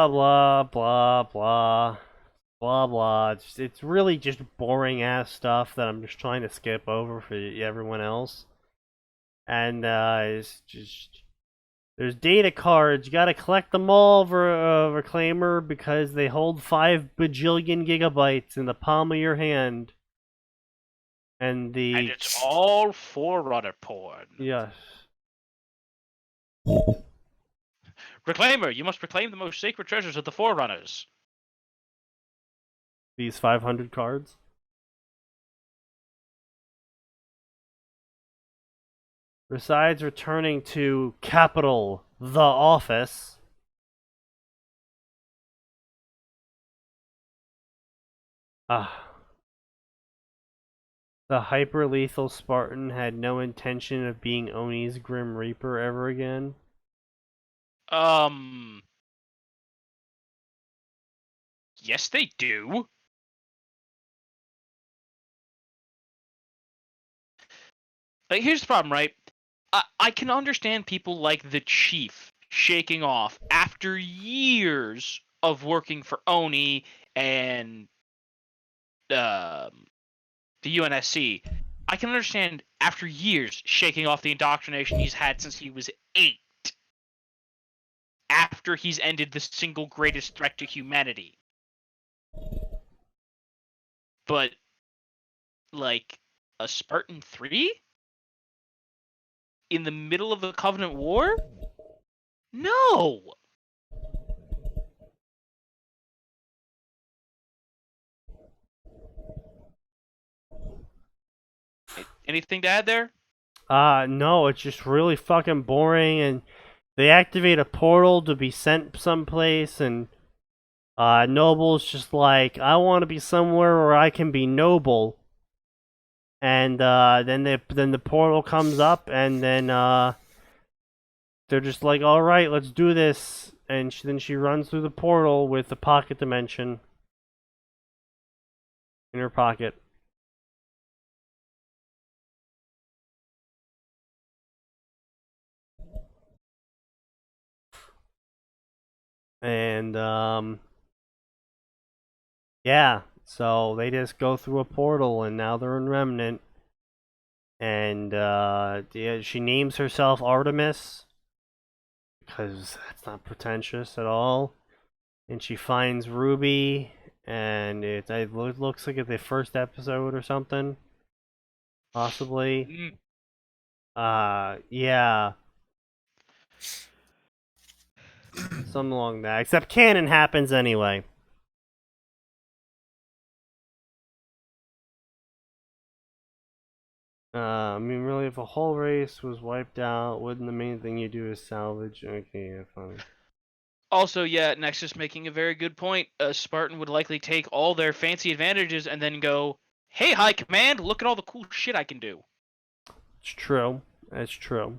blah blah blah blah blah. It's really just boring ass stuff that I'm just trying to skip over for everyone else. And it's just there's data cards. You gotta collect them all for Reclaimer because they hold 5 bajillion gigabytes in the palm of your hand. And
it's all Forerunner porn.
Yes.
Reclaimer, you must reclaim the most sacred treasures of the Forerunners.
These 500 cards. Besides returning to Capital, the office. The hyper-lethal Spartan had no intention of being Oni's Grim Reaper ever again.
Yes, they do. Like, here's the problem, right? I can understand people like the Chief shaking off after years of working for Oni and the UNSC. I can understand after years shaking off the indoctrination he's had since he was 8. After he's ended the single greatest threat to humanity. But, like, a Spartan 3? In the middle of the Covenant War? No! Anything to add there?
No, it's just really fucking boring, and they activate a portal to be sent someplace, and Noble's just like, I want to be somewhere where I can be noble. And then the portal comes up, and then they're just like, all right, let's do this. And then she runs through the portal with the pocket dimension in her pocket. And yeah, so they just go through a portal, and now they're in Remnant. And yeah, she names herself Artemis because that's not pretentious at all. And she finds Ruby, and it looks like it's the first episode or something, possibly. Yeah, something along that. Except canon happens anyway. I mean, really, if a whole race was wiped out, wouldn't the main thing you do is salvage? Okay, yeah, fine.
Also, yeah, Nexus making a very good point. A Spartan would likely take all their fancy advantages and then go, hey, High Command, look at all the cool shit I can do.
It's true. That's true.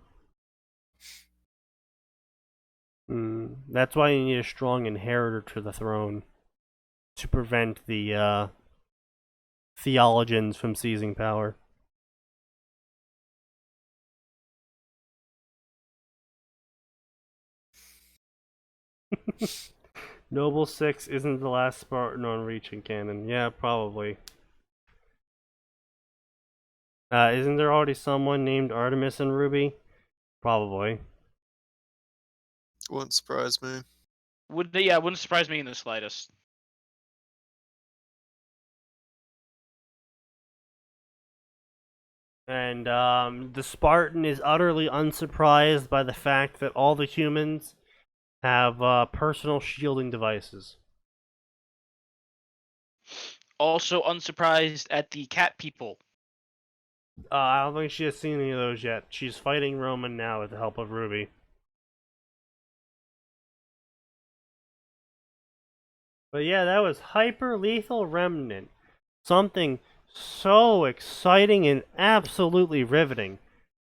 That's why you need a strong inheritor to the throne to prevent the theologians from seizing power. Noble 6 isn't the last Spartan on Reach in canon. Yeah, probably. Isn't there already someone named Artemis and Ruby? Probably.
Wouldn't surprise me.
Wouldn't surprise me in the slightest.
And the Spartan is utterly unsurprised by the fact that all the humans have personal shielding devices.
Also unsurprised at the cat people.
I don't think she has seen any of those yet. She's fighting Roman now with the help of Ruby. But yeah, that was Hyper Lethal Remnant. Something so exciting and absolutely riveting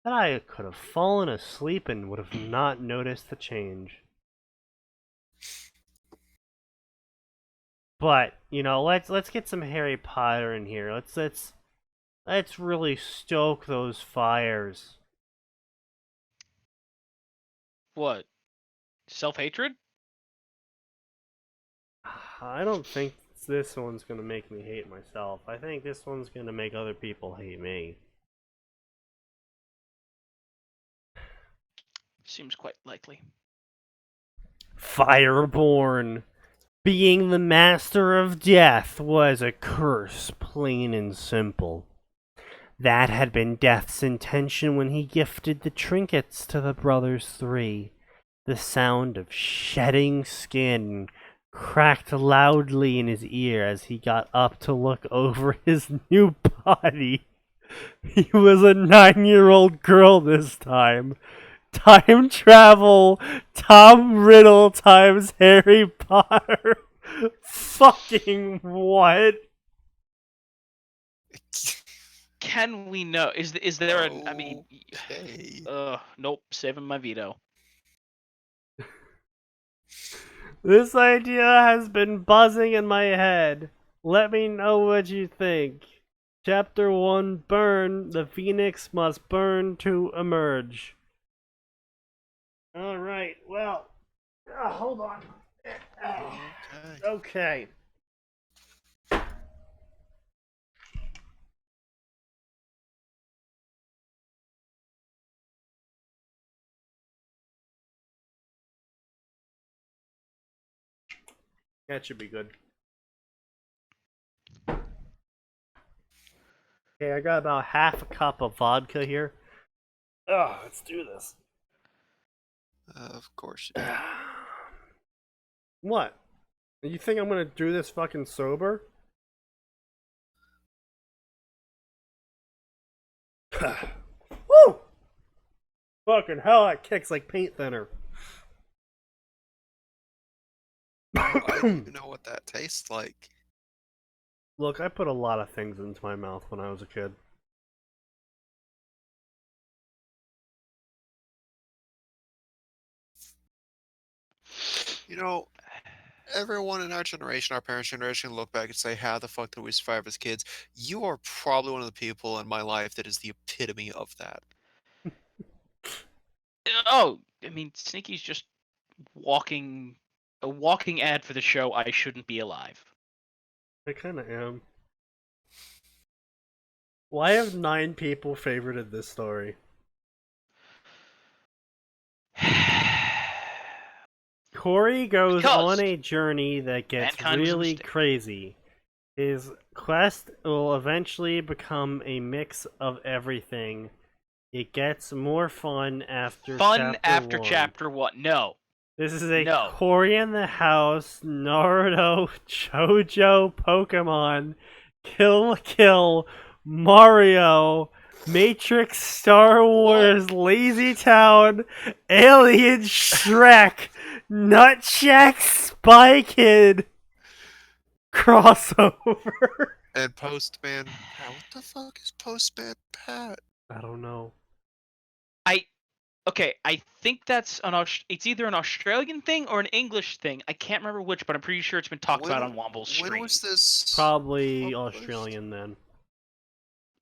that I could have fallen asleep and would have not noticed the change. But, you know, let's get some Harry Potter in here. Let's really stoke those fires.
What? Self-hatred?
I don't think this one's gonna make me hate myself. I think this one's gonna make other people hate me.
Seems quite likely.
Fireborn. Being the master of death was a curse, plain and simple. That had been Death's intention when he gifted the trinkets to the brothers three. The sound of shedding skin cracked loudly in his ear as he got up to look over his new body. He was a 9-year-old girl this time. Time travel, Tom Riddle times Harry Potter. Fucking what?
Can we know? Is there a? I mean,
Okay.
nope. Saving my veto.
This idea has been buzzing in my head. Let me know what you think. Chapter 1, Burn. The Phoenix must burn to emerge. Alright, well, hold on. Okay. That should be good. Okay, I got about half a cup of vodka here. Oh, let's do this.
Of course you do.
What? You think I'm gonna do this fucking sober? Woo! Fucking hell, that kicks like paint thinner.
I don't even know what that tastes like.
Look, I put a lot of things into my mouth when I was a kid.
You know, everyone in our generation, our parents' generation, look back and say, how the fuck did we survive as kids? You are probably one of the people in my life that is the epitome of that.
Oh, I mean, Sneaky's just a walking ad for the show I Shouldn't Be Alive.
I kinda am. Why have 9 people favorited this story? Corey goes
Because
on a journey that gets
mankind was a
really
mistake.
crazy. His quest will eventually become a mix of everything. It gets more fun after
Fun
chapter
after
1.
chapter 1. No.
This is a
No.
Corey in the House, Naruto, JoJo, Pokemon, Kill la Kill, Mario, Matrix, Star Wars, Lazy Town, Alien, Shrek, Nutjack, Spy Kid crossover.
And Postman Pat. What the fuck is Postman Pat?
I don't know.
Okay, I think that's it's either an Australian thing or an English thing. I can't remember which, but I'm pretty sure it's been talked about on Womble's stream.
When was this?
Probably
published?
Australian then.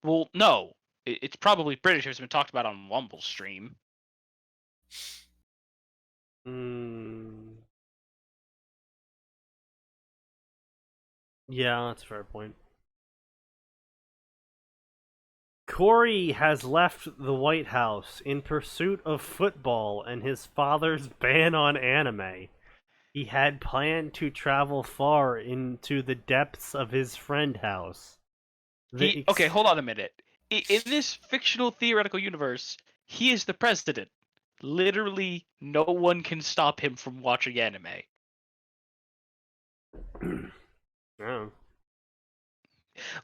Well, no. It's probably British if it's been talked about on Womble's stream.
Yeah, that's a fair point. Corey has left the White House in pursuit of football and his father's ban on anime. He had planned to travel far into the depths of his friend house.
Okay, hold on a minute. in this fictional theoretical universe, he is the president. Literally, no one can stop him from watching anime.
Yeah.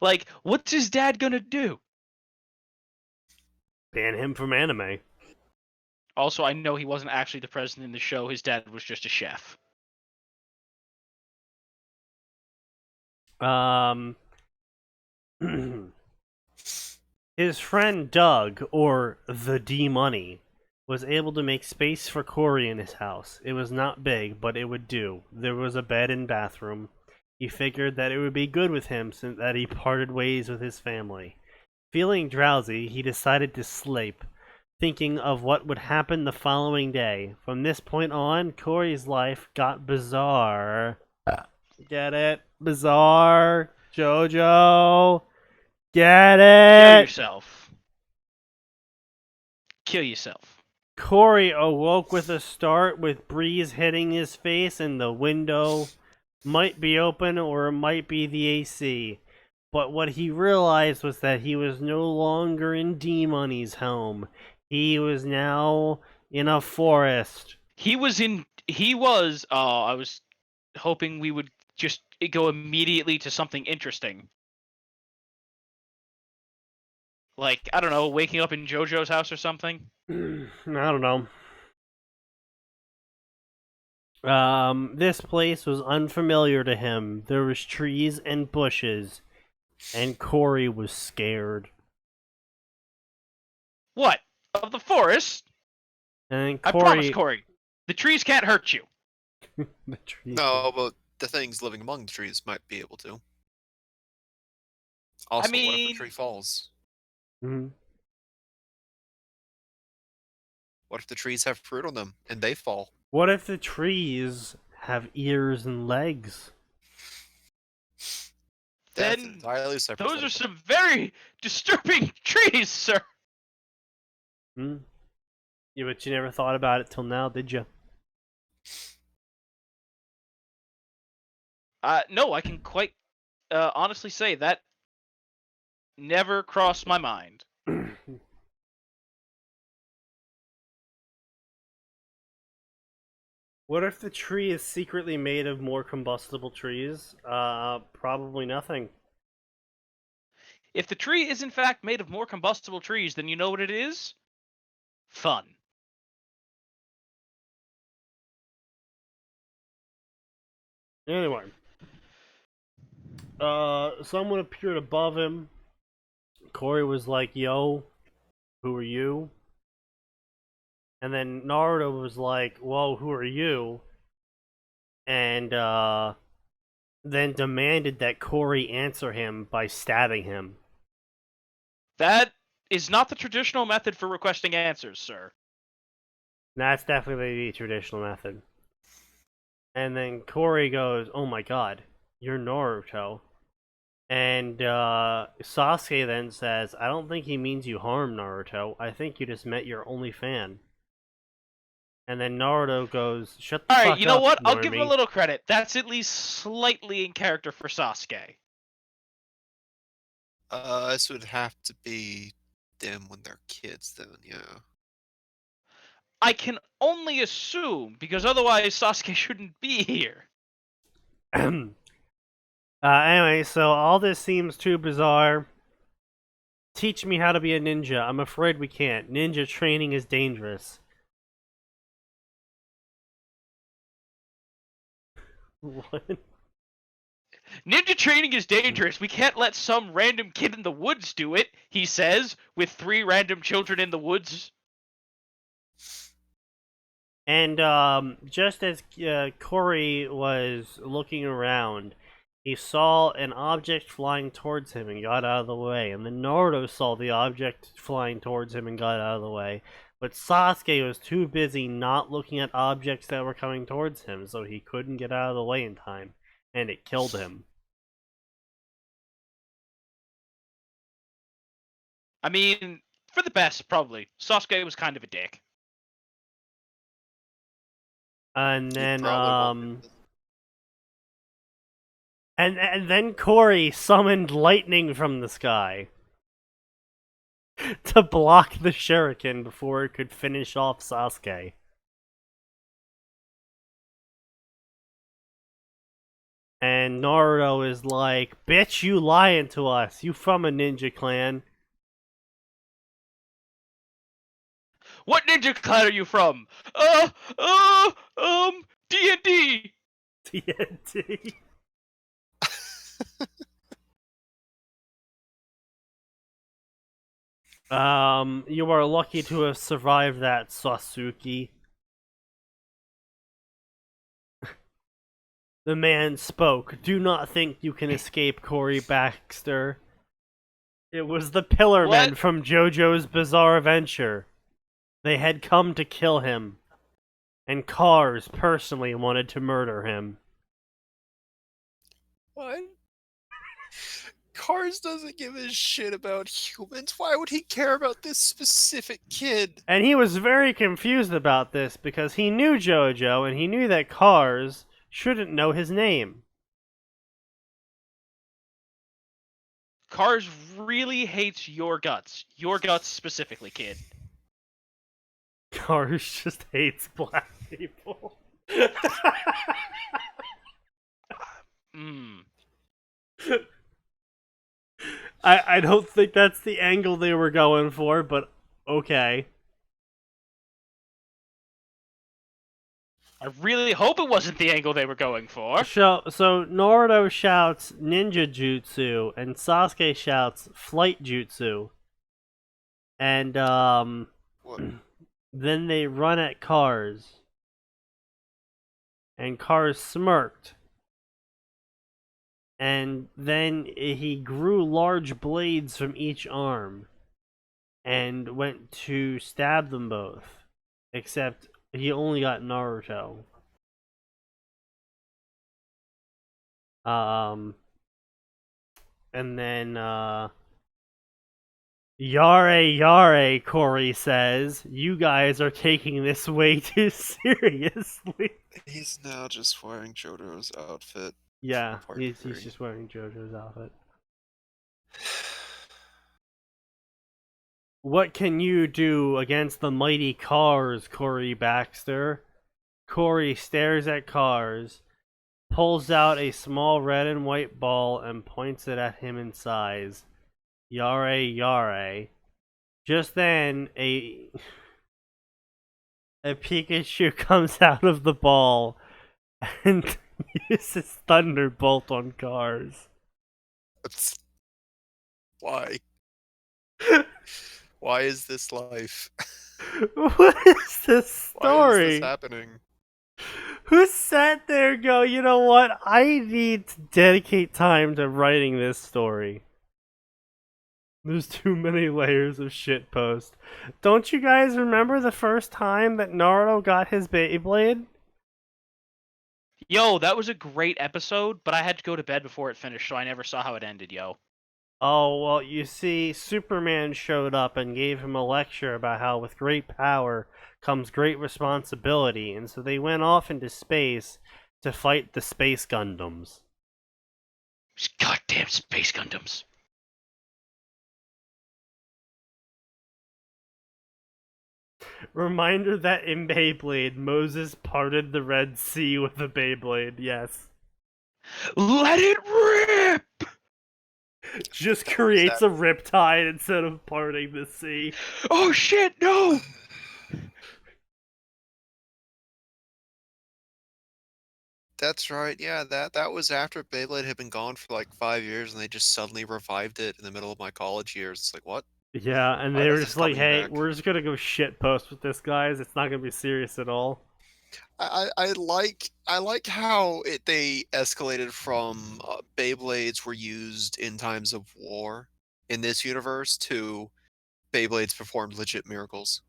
Like, what's his dad gonna do?
Ban him from anime.
Also, I know he wasn't actually the president in the show. His dad was just a chef.
His friend Doug, or the D-Money, was able to make space for Corey in his house. It was not big, but it would do. There was a bed and bathroom. He figured that it would be good with him since that he parted ways with his family. Feeling drowsy, he decided to sleep, thinking of what would happen the following day. From this point on, Corey's life got bizarre. Get it? Bizarre. JoJo. Get
Kill
it?
yourself. Kill yourself.
Corey awoke with a start, with breeze hitting his face, and the window might be open or it might be the AC. But what he realized was that he was no longer in D-Money's home. He was now in a forest.
I was hoping we would just go immediately to something interesting. Like, I don't know, waking up in JoJo's house or something?
I don't know. This place was unfamiliar to him. There was trees and bushes, and Corey was scared.
What? Of the forest?
And
I promise, Corey. The trees can't hurt you.
the trees.
No, but the things living among the trees might be able to. Also, what if
mean-
the tree falls?
Mhm.
What if the trees have fruit on them and they fall?
What if the trees have ears and legs?
That's
Then
entirely separate.
those are some very disturbing trees, sir.
Hmm? Yeah, but you never thought about it till now, did you?
No, I can quite honestly say that never crossed my mind.
What if the tree is secretly made of more combustible trees? Probably nothing.
If the tree is in fact made of more combustible trees, then you know what it is? Fun.
Anyway. Someone appeared above him. Corey was like, yo, who are you? And then Naruto was like, whoa, who are you? And, then demanded that Corey answer him by stabbing him.
That is not the traditional method for requesting answers, sir.
That's definitely the traditional method. And then Corey goes, oh my god, you're Naruto. And Sasuke then says, I don't think he means you harm, Naruto. I think you just met your only fan. And then Naruto goes, shut the fuck up,
Alright, you know what? I'll give him a
Normie."
little credit. That's at least slightly in character for Sasuke.
This would have to be them when they're kids, then, yeah.
I can only assume, because otherwise Sasuke shouldn't be here.
Anyway, so all this seems too bizarre. Teach me how to be a ninja. I'm afraid we can't. Ninja training is dangerous. What?
Ninja training is dangerous. We can't let some random kid in the woods do it, he says, with 3 random children in the woods.
And just as Corey was looking around, he saw an object flying towards him and got out of the way. And then Naruto saw the object flying towards him and got out of the way. But Sasuke was too busy not looking at objects that were coming towards him, so he couldn't get out of the way in time. And it killed him.
I mean, for the best, probably. Sasuke was kind of a dick.
And
You
then
probably won't.
and then Corey summoned lightning from the sky. to block the shuriken before it could finish off Sasuke. And Naruto is like, bitch, you lying to us. You from a ninja clan.
What ninja clan are you from? D&D.
TNT. You are lucky to have survived that, Sasuke. The man spoke. Do not think you can escape Cory Baxter. It was the Pillar Men
What?
from JoJo's Bizarre Adventure. They had come to kill him. And Cars personally wanted to murder him.
What? Cars doesn't give a shit about humans. Why would he care about this specific kid?
And he was very confused about this because he knew JoJo and he knew that Cars shouldn't know his name.
Cars really hates your guts. Your guts specifically, kid.
Cars just hates black people. I don't think that's the angle they were going for, but okay.
I really hope it wasn't the angle they were going for.
So Naruto shouts ninja jutsu and Sasuke shouts flight jutsu. And
What?
then they run at Cars. And Cars smirked. And then he grew large blades from each arm and went to stab them both. Except he only got Naruto. And then Yare, Cory says, you guys are taking this way too seriously.
He's now just wearing JoJo's outfit.
Yeah,
Part
he's
three.
just wearing JoJo's outfit. What can you do against the mighty Cars, Cory Baxter? Cory stares at Cars, pulls out a small red and white ball and points it at him in size. Yare. Just then, a Pikachu comes out of the ball and uses Thunderbolt on Cars.
Why? Why is this life?
What is this story?
Why is this happening?
Who sat there and go, you know what? I need to dedicate time to writing this story. There's too many layers of shitpost. Don't you guys remember the first time that Naruto got his Beyblade?
Yo, that was a great episode, but I had to go to bed before it finished, so I never saw how it ended, yo.
Oh, well, you see, Superman showed up and gave him a lecture about how with great power comes great responsibility, and so they went off into space to fight the Space Gundams.
These goddamn Space Gundams.
Reminder that in Beyblade, Moses parted the Red Sea with a Beyblade, yes.
Let it rip!
Just creates a riptide instead of parting the sea.
Oh shit, no!
That's right. Yeah, that was after Beyblade had been gone for like 5 years, and they just suddenly revived it in the middle of my college years. It's like, what?
Yeah, and
Why
they were
is
just
this
like,
coming
hey,
back?
we're just gonna go shitpost with this, guys. It's not gonna be serious at all.
I like how they escalated from Beyblades were used in times of war in this universe to Beyblades performed legit miracles.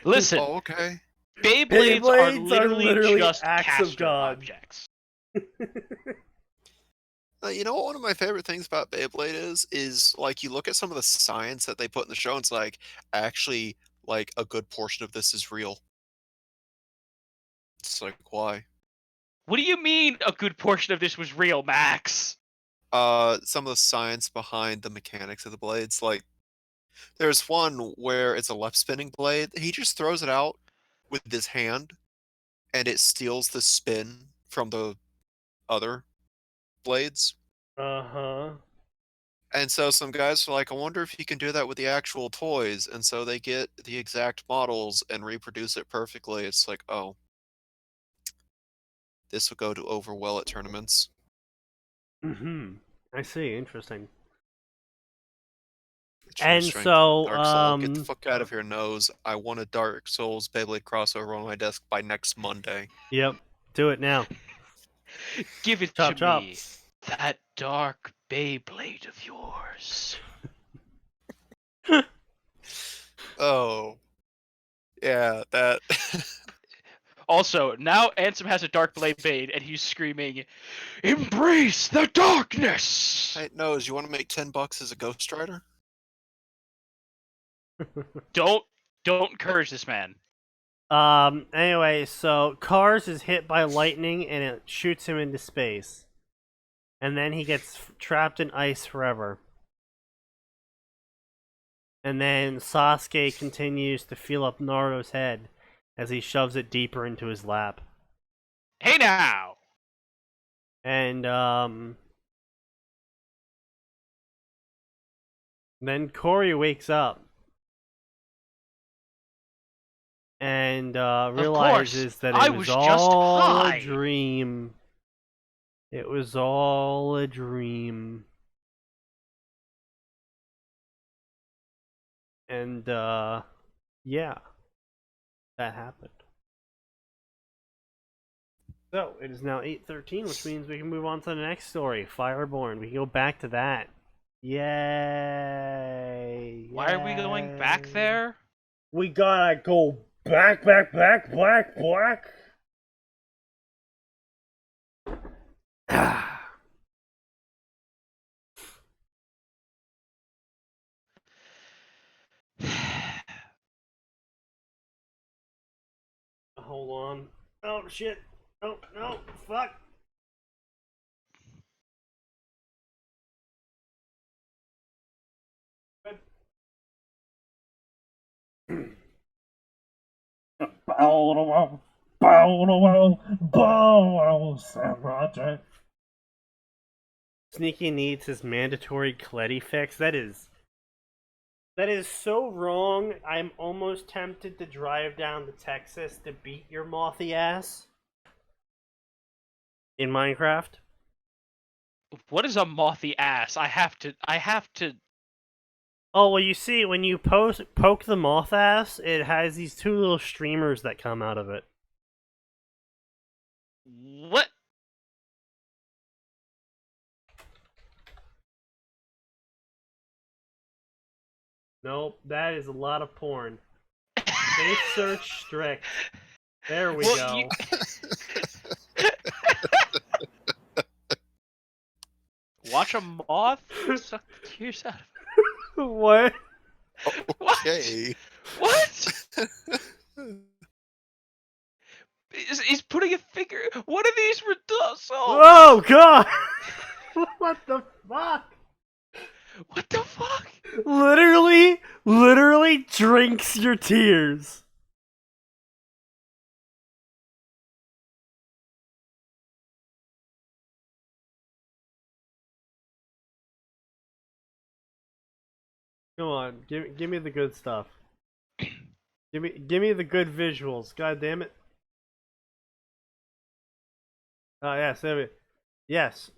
Listen,
Oh, okay.
Beyblades are literally just
acts of
caster
God.
objects.
You know what one of my favorite things about Beyblade is like you look at some of the science that they put in the show, and it's like actually like a good portion of this is real. It's like why?
What do you mean a good portion of this was real, Max?
Some of the science behind the mechanics of the blades, like There's one where it's a left spinning blade. He just throws it out with his hand, and it steals the spin from the other blades.
Uh-huh.
And so some guys are like, I wonder if you can do that with the actual toys. And so they get the exact models and reproduce it perfectly. It's like, oh, this will go to over well at tournaments.
Mm-hmm. I see. Interesting.
True
And
strength.
so,
Dark Soul, get the fuck out of here, knows. I want a Dark Souls Beyblade crossover on my desk by next Monday.
Yep. Do it now.
Give it
Chop,
to
chop.
me. That dark Beyblade of yours.
Oh. Yeah, that.
Also, now Ansem has a dark Beyblade, and he's screaming, "Embrace the darkness!"
Hey, knows, you want to make $10 as a Ghost Rider?
Don't encourage this man.
Anyway, so Cars is hit by lightning and it shoots him into space. And then he gets trapped in ice forever. And then Sasuke continues to feel up Naruto's head as he shoves it deeper into his lap.
Hey now!
And, then Corey wakes up. And, realizes that
I
it was
was just
all
high.
a dream. It was all a dream. And, yeah. That happened. So, it is now 8:13, which means we can move on to the next story, Fireborn. We can go back to that. Yay!
Why are we going back
Yay.
there?
We gotta go back. Hold on. Oh, shit. Oh, no. Fuck. Sneaky needs his mandatory Cletty fix. That is so wrong. I'm almost tempted to drive down to Texas to beat your mothy ass in Minecraft.
What is a mothy ass? I have to.
Oh, well, you see, when you poke the moth ass, it has these two little streamers that come out of it.
What?
Nope, that is a lot of porn. Safe search strict. There we
Well,
go.
Watch a moth suck tears out of
What?
Okay.
What? He's putting a finger. What are these results?
Oh, God! What the fuck?
What the fuck?
Literally drinks your tears. Come on, give me the good stuff. Give me the good visuals. God damn it. Oh yes, there we. Yes,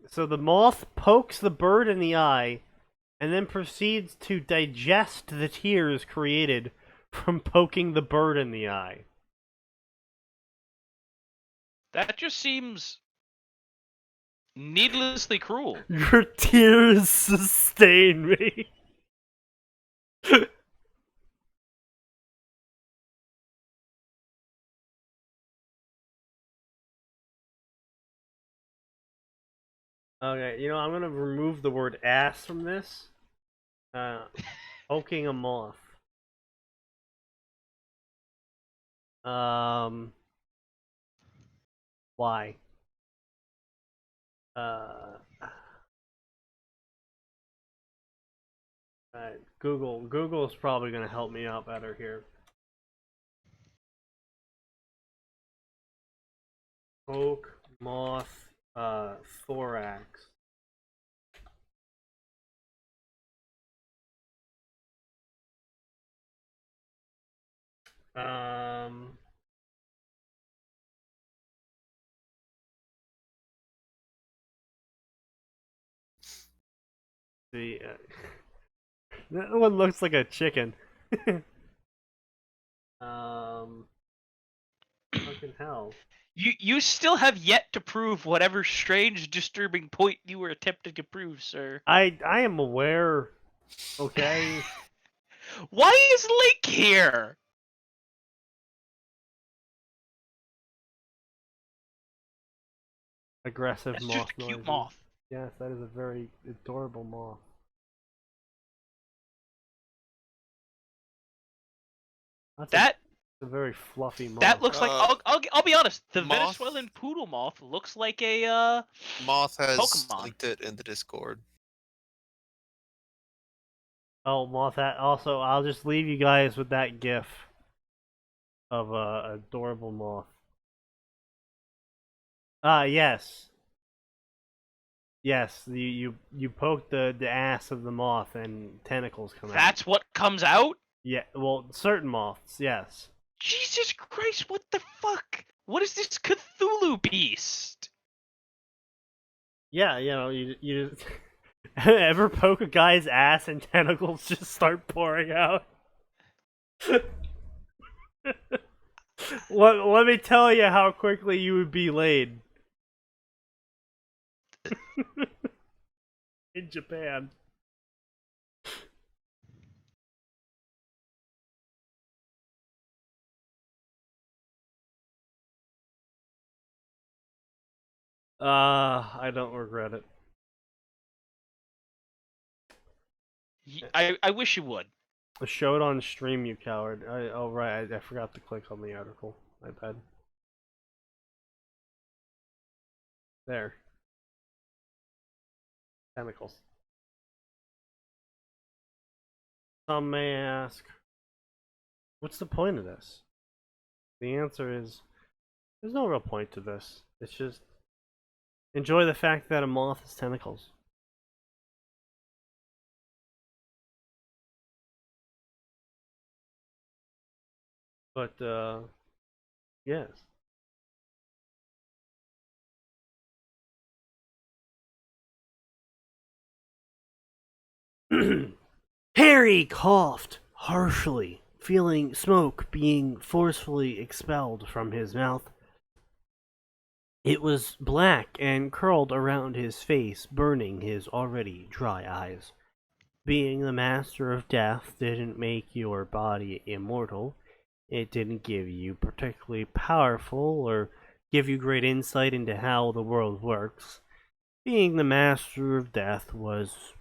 so the moth pokes the bird in the eye, and then proceeds to digest the tears created from poking the bird in the eye.
That just seems needlessly cruel.
Your tears sustain me. Okay, you know, I'm gonna remove the word ass from this. Poking a moth. Why? Google's probably gonna help me out better here. Oak moth thorax. The that one looks like a chicken. Fucking hell.
You still have yet to prove whatever strange, disturbing point you were attempting to prove, sir.
I am aware. Okay.
Why is Link here?
Aggressive
That's
moth
just a cute
noises.
moth.
Yes, that is a very adorable moth. That's a very fluffy moth.
That looks like I'll be honest. The
moth-
Venezuelan poodle moth looks like a
Moth has
Pokemon.
linked it in the Discord.
Oh, moth hat. Also, I'll just leave you guys with that GIF of a adorable moth. Yes. Yes, you poke the ass of the moth and tentacles come out.
That's what comes out?
Yeah, well, certain moths, yes.
Jesus Christ, what the fuck? What is this Cthulhu beast?
Yeah, you just ever poke a guy's ass and tentacles just start pouring out? Let me tell you how quickly you would be laid. In Japan. I don't regret it.
I wish you would.
Show it on stream, you coward. Oh right, I forgot to click on the article. My bad. There. Chemicals. Some may ask, what's the point of this? The answer is, there's no real point to this. It's just, enjoy the fact that a moth has tentacles. But, yes. Harry coughed harshly, feeling smoke being forcefully expelled from his mouth. It was black and curled around his face, burning his already dry eyes. Being the master of death didn't make your body immortal. It didn't give you particularly powerful or give you great insight into how the world works. Being the master of death was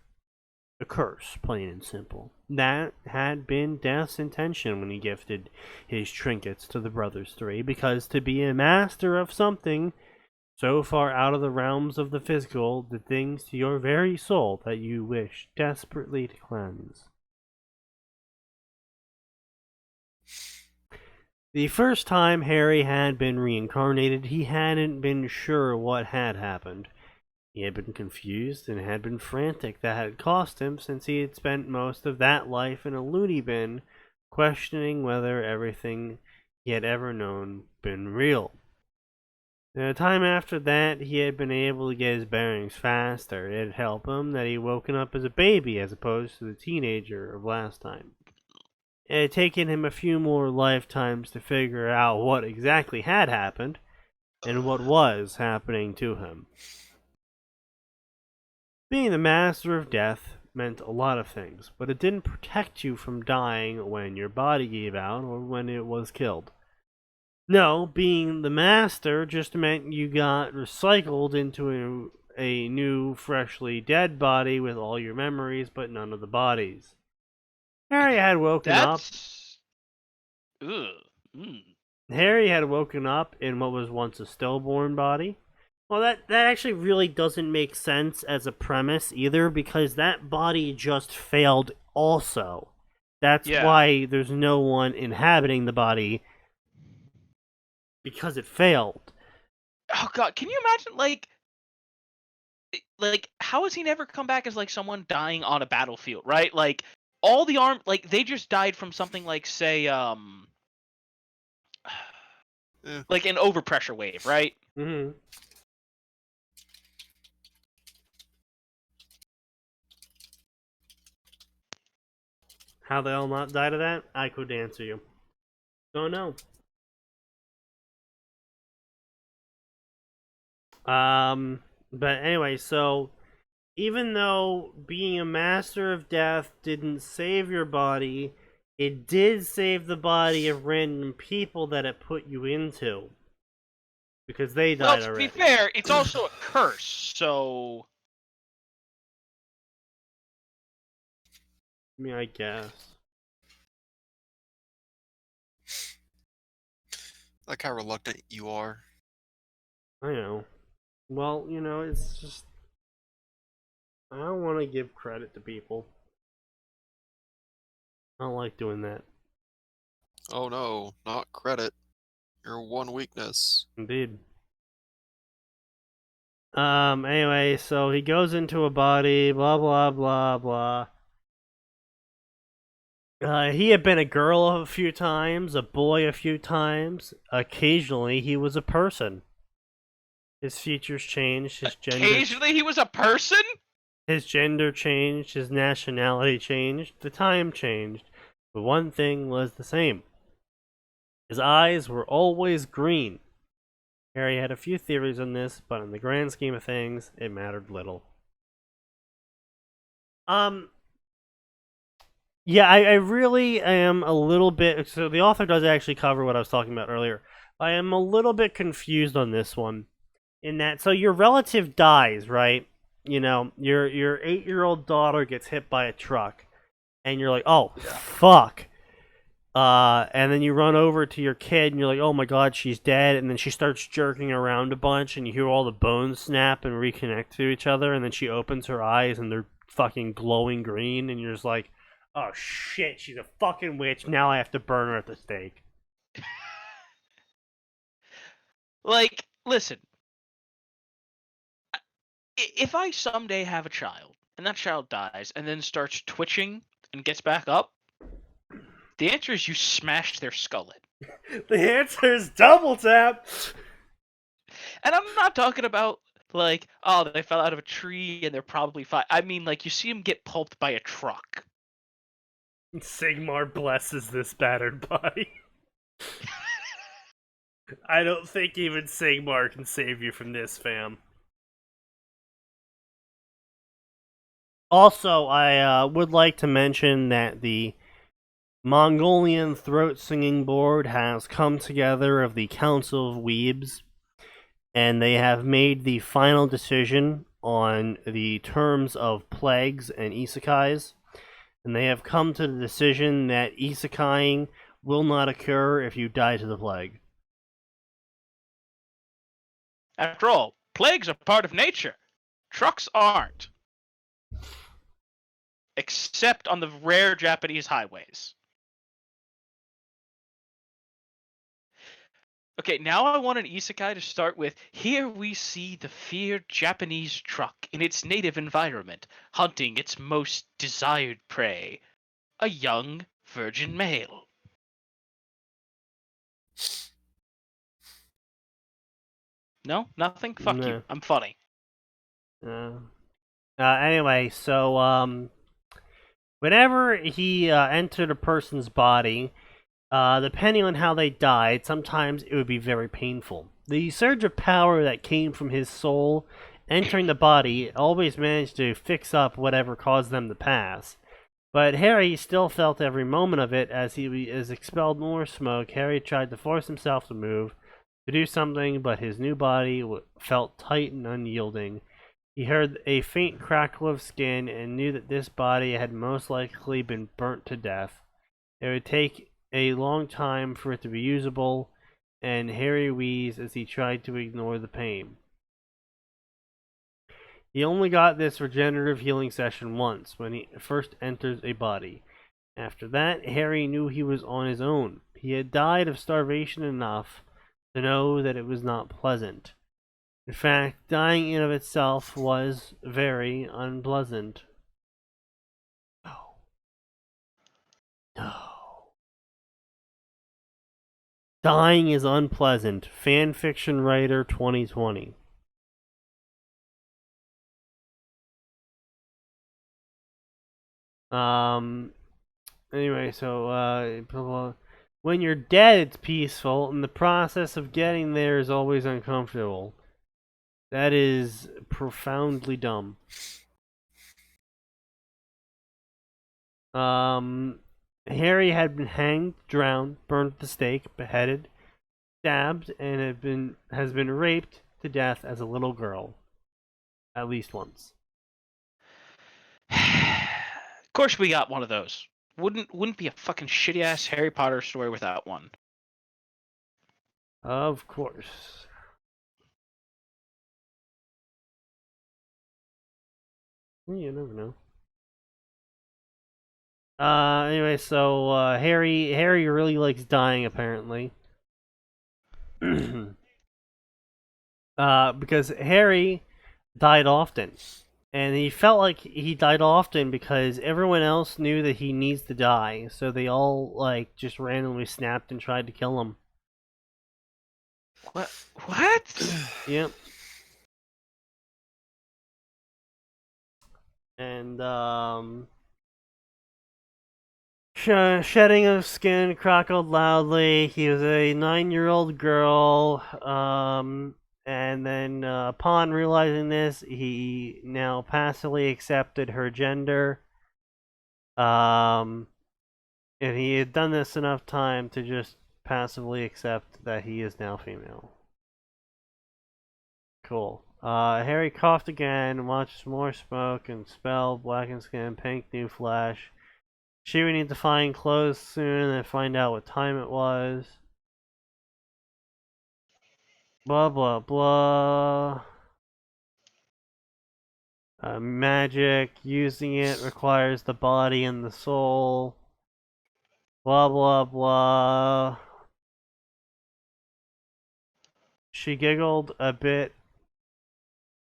a curse, plain and simple. That had been Death's intention when he gifted his trinkets to the Brothers Three, because to be a master of something so far out of the realms of the physical, the things to your very soul that you wish desperately to cleanse. The first time Harry had been reincarnated, he hadn't been sure what had happened. He had been confused and had been frantic. That had cost him, since he had spent most of that life in a loony bin, questioning whether everything he had ever known been real. In a time after that, he had been able to get his bearings faster. It had helped him that he woken up as a baby as opposed to the teenager of last time. It had taken him a few more lifetimes to figure out what exactly had happened and what was happening to him. Being the master of death meant a lot of things, but it didn't protect you from dying when your body gave out or when it was killed. No, being the master just meant you got recycled into a new, freshly dead body with all your memories, but none of the bodies. Harry had woken up. Harry had woken up in what was once a stillborn body. Well, that actually really doesn't make sense as a premise either, because that body just failed also. That's
Yeah.
why there's no one inhabiting the body, because it failed.
Oh god, can you imagine like how has he never come back as like someone dying on a battlefield, right? Like all the like they just died from something like say like an overpressure wave, right?
Mm-hmm. How they'll not die to that? I could answer you. Don't know. But anyway, so even though being a master of death didn't save your body, it did save the body of random people that it put you into. Because they died
Well, to
already.
be fair, it's also a curse, so
I mean, I guess.
Like how reluctant you are.
I know. Well, it's just... I don't want to give credit to people. I don't like doing that.
Oh no, not credit. Your one weakness.
Indeed. Anyway, so he goes into a body, blah, blah, blah, blah. He had been a girl a few times, a boy a few times. Occasionally, he was a person. His features changed,
occasionally he was a person?
his gender changed, his nationality changed, the time changed. But one thing was the same. His eyes were always green. Harry had a few theories on this, but in the grand scheme of things, it mattered little. Yeah, I really am a little bit... So the author does actually cover what I was talking about earlier. I am a little bit confused on this one. In that, so your relative dies, right? Your 8-year-old daughter gets hit by a truck. And you're like, oh, fuck. And then you run over to your kid and you're like, oh my god, she's dead. And then she starts jerking around a bunch and you hear all the bones snap and reconnect to each other. And then she opens her eyes and they're fucking glowing green. And you're just like, oh shit, she's a fucking witch. Now I have to burn her at the stake.
Like, listen. If I someday have a child and that child dies and then starts twitching and gets back up, the answer is you smashed their skull in.
The answer is double tap.
And I'm not talking about like, oh, they fell out of a tree and they're probably fine. I mean, like, you see them get pulped by a truck.
Sigmar blesses this battered body. I don't think even Sigmar can save you from this, fam. Also, I would like to mention that the Mongolian Throat Singing Board has come together of the Council of Weebs, and they have made the final decision on the terms of plagues and isekais, and they have come to the decision that isekaiing will not occur if you die to the plague.
After all, plagues are part of nature. Trucks aren't. Except on the rare Japanese highways. Okay, now I want an isekai to start with, here we see the feared Japanese truck in its native environment, hunting its most desired prey, a young virgin male. No? Nothing? Fuck
No.
you. I'm funny.
Anyway, so, whenever he entered a person's body, depending on how they died, sometimes it would be very painful. The surge of power that came from his soul entering the body always managed to fix up whatever caused them to pass. But Harry still felt every moment of it. As he expelled more smoke, Harry tried to force himself to move, to do something, but his new body felt tight and unyielding. He heard a faint crackle of skin and knew that this body had most likely been burnt to death. It would take a long time for it to be usable, and Harry wheezed as he tried to ignore the pain. He only got this regenerative healing session once, when he first enters a body. After that, Harry knew he was on his own. He had died of starvation enough to know that it was not pleasant. In fact, dying in of itself was very unpleasant. No. No. Dying is unpleasant. Fanfiction writer 2020. Anyway, so when you're dead, it's peaceful, and the process of getting there is always uncomfortable. That is profoundly dumb. Harry had been hanged, drowned, burned at the stake, beheaded, stabbed, and has been raped to death as a little girl, at least once.
Of course, we got one of those. Wouldn't be a fucking shitty ass Harry Potter story without one.
Of course. You never know. Anyway, so Harry really likes dying apparently. Because Harry died often. And he felt like he died often because everyone else knew that he needs to die, so they all like just randomly snapped and tried to kill him.
What?
Yep. And shedding of skin, crackled loudly. He was a 9-year-old girl. And then upon realizing this, he now passively accepted her gender. And he had done this enough time to just passively accept that he is now female. Cool. Harry coughed again, watched more smoke and spell, blackened skin, pink new flash. She would need to find clothes soon and find out what time it was. Blah blah blah. Magic, using it requires the body and the soul. Blah blah blah. She giggled a bit.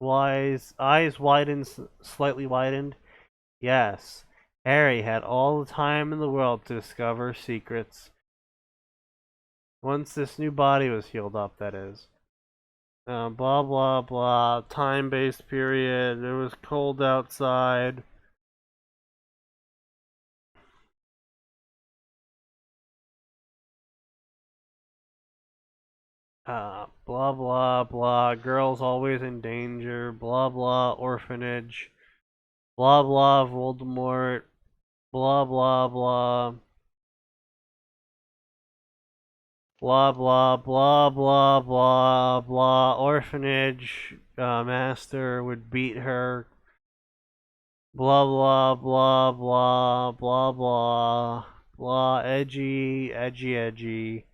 Eyes widened, slightly widened. Yes, Harry had all the time in the world to discover secrets. Once this new body was healed up, that is. Blah blah blah. Time-based period. It was cold outside. Blah blah blah. Girls always in danger. Blah blah. Orphanage. Blah blah. Voldemort. Blah blah blah. Blah blah blah blah blah blah. Orphanage. Master would beat her. Blah blah blah blah blah blah blah. Edgy, edgy, edgy.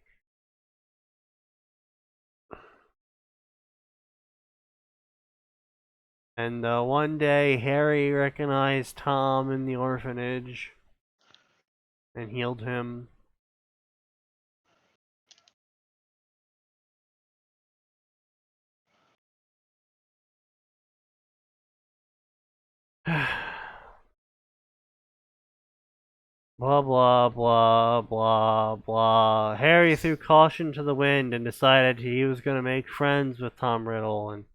And one day, Harry recognized Tom in the orphanage and healed him. Blah blah blah blah blah. Harry threw caution to the wind and decided he was going to make friends with Tom Riddle and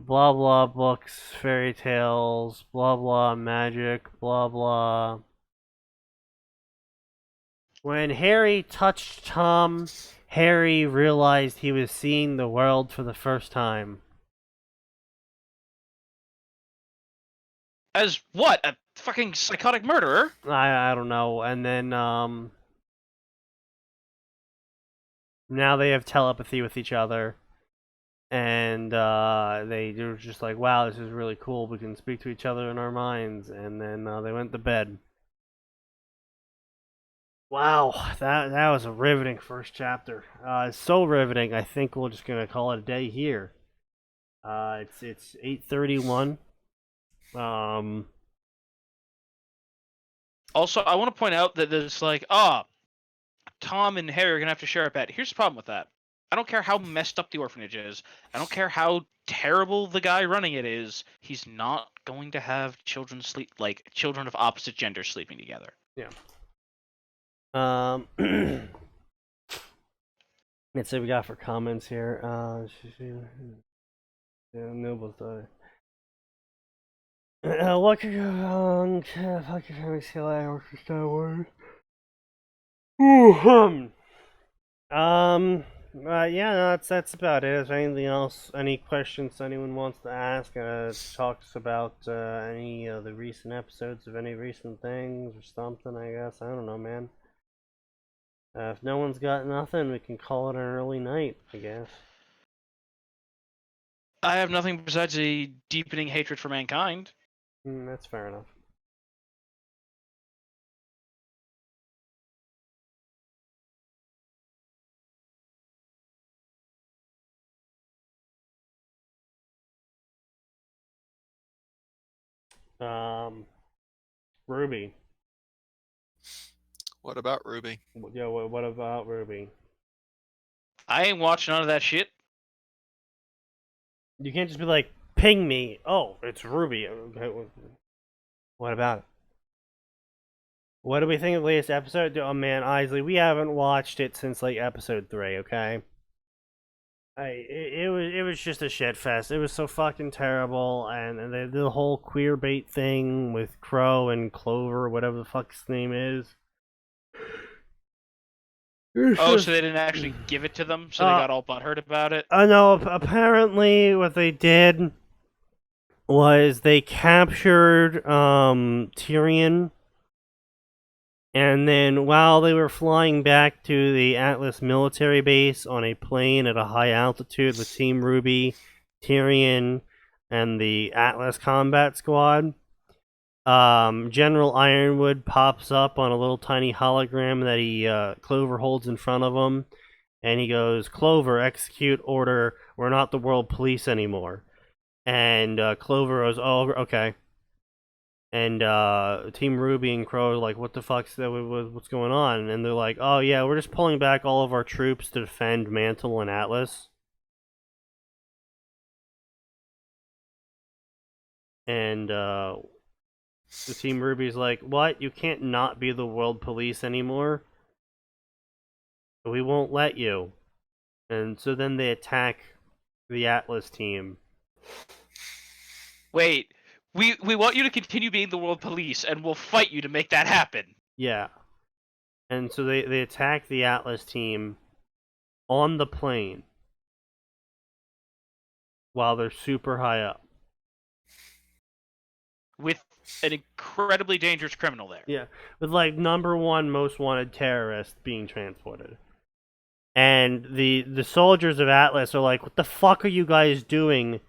blah blah books, fairy tales, blah blah magic, blah blah. When Harry touched Tom, Harry realized he was seeing the world for the first time.
As what? A fucking psychotic murderer?
I don't know. And then now they have telepathy with each other. And they were just like, wow, this is really cool. We can speak to each other in our minds. And then they went to bed. Wow, that was a riveting first chapter. It's so riveting, I think we're just going to call it a day here. It's 8:31.
Also, I want to point out that there's like, Tom and Harry are gonna have to share a bed. Here's the problem with that. I don't care how messed up the orphanage is. I don't care how terrible the guy running it is. He's not going to have children of opposite gender sleeping together.
Yeah. Let's see what we got for comments here. Noble thought. What could go wrong? If I could have a skill I work for Star Wars. Yeah, no, that's about it. Is there anything else? Any questions anyone wants to ask? Talks about any of the recent episodes of any recent things or something, I guess. I don't know, man. If no one's got nothing, we can call it an early night, I guess.
I have nothing besides a deepening hatred for mankind.
That's fair enough. Ruby.
What about Ruby?
Yeah, what about Ruby?
I ain't watching none of that shit.
You can't just be like, ping me. Oh, it's Ruby. What about it? What do we think of the latest episode? Oh man, Isley, we haven't watched it since like episode 3, okay? It was just a shit fest. It was so fucking terrible, and the whole queer bait thing with Crow and Clover, whatever the fuck his name is.
Oh, so they didn't actually give it to them, so they got all butthurt about it?
No, apparently what they did was they captured Tyrion, and then while they were flying back to the Atlas military base on a plane at a high altitude with Team Ruby, Tyrion, and the Atlas combat squad, General Ironwood pops up on a little tiny hologram that Clover holds in front of him, and he goes, "Clover, execute order. We're not the world police anymore." And Clover goes, "Oh, okay." And Team Ruby and Crow are like, "What the fuck's that? What's going on?" And they're like, "Oh yeah, we're just pulling back all of our troops to defend Mantle and Atlas." And the Team Ruby's like, "What? You can't not be the world police anymore? We won't let you." And so then they attack the Atlas team.
Wait, we want you to continue being the world police, and we'll fight you to make that happen.
Yeah. And so they attack the Atlas team on the plane while they're super high up.
With an incredibly dangerous criminal there.
Yeah, with like #1 most wanted terrorist being transported. And the soldiers of Atlas are like, "What the fuck are you guys doing?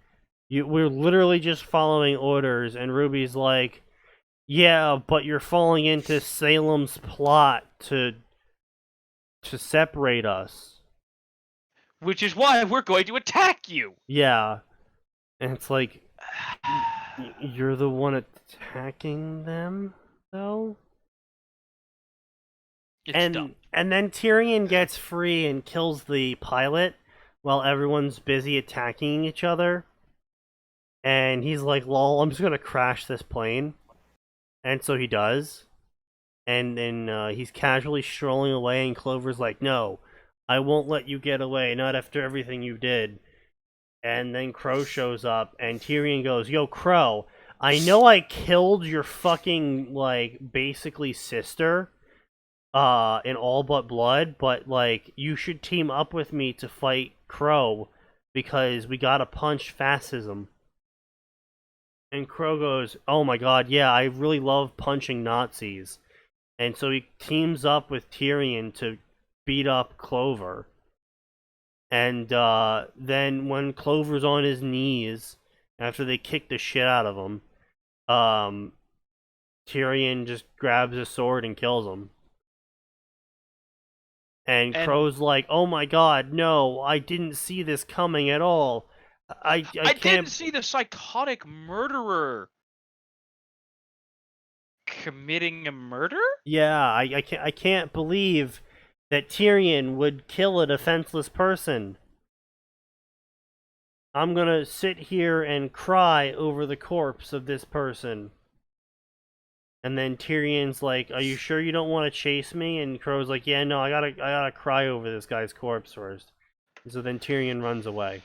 We're literally just following orders." And Ruby's like, "Yeah, but you're falling into Salem's plot to separate us.
Which is why we're going to attack you."
Yeah. And it's like, you're the one attacking them, though?
It's dumb.
And then Tyrion gets free and kills the pilot while everyone's busy attacking each other. And he's like, "Lol, I'm just gonna crash this plane." And so he does. And then he's casually strolling away, and Clover's like, "No, I won't let you get away, not after everything you did." And then Crow shows up, and Tyrion goes, "Yo, Crow, I know I killed your fucking, like, basically sister, in All But Blood, but, like, you should team up with me to fight Crow, because we gotta punch fascism." And Crow goes, "Oh my god, yeah, I really love punching Nazis." And so he teams up with Tyrion to beat up Clover. And then when Clover's on his knees, after they kick the shit out of him, Tyrion just grabs a sword and kills him. And Crow's like, "Oh my god, no, I didn't see this coming at all. I
I
can't.
didn't see the psychotic murderer committing a murder.
Yeah, I can't believe that Tyrion would kill a defenseless person. I'm gonna sit here and cry over the corpse of this person. And then Tyrion's like, "Are you sure you don't want to chase me?" And Crow's like, "Yeah, no, I gotta cry over this guy's corpse first." And so then Tyrion runs away.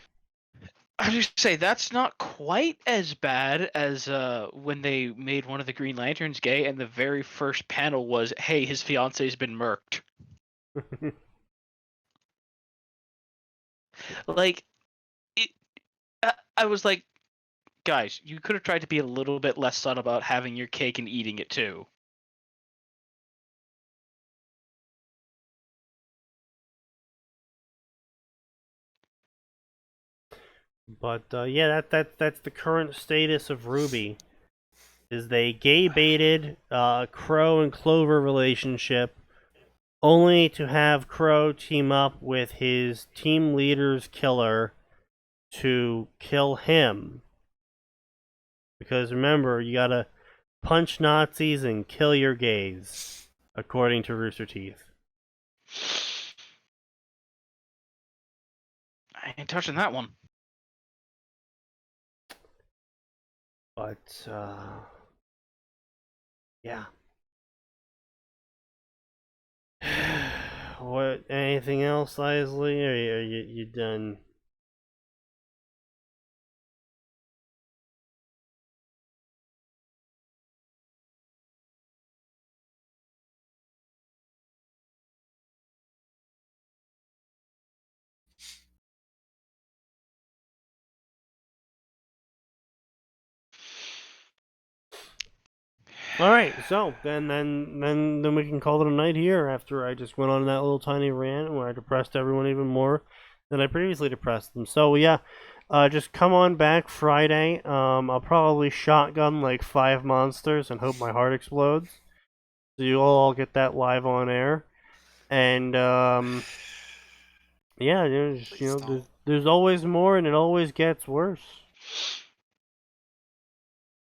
I just say that's not quite as bad as when they made one of the Green Lanterns gay, and the very first panel was, "Hey, his fiance's been murked." Like, it, I was like, guys, you could have tried to be a little bit less subtle about having your cake and eating it too.
But yeah, that's the current status of Ruby. Is they gay baited Crow and Clover relationship, only to have Crow team up with his team leader's killer to kill him. Because remember, you gotta punch Nazis and kill your gays, according to Rooster Teeth.
I ain't touching that one.
But yeah. What? Anything else, Isley? Or are you done? All right, so then we can call it a night here. After I just went on that little tiny rant where I depressed everyone even more than I previously depressed them. So yeah, just come on back Friday. I'll probably shotgun like 5 monsters and hope my heart explodes. So you all get that live on air, and yeah, there's always more, and it always gets worse.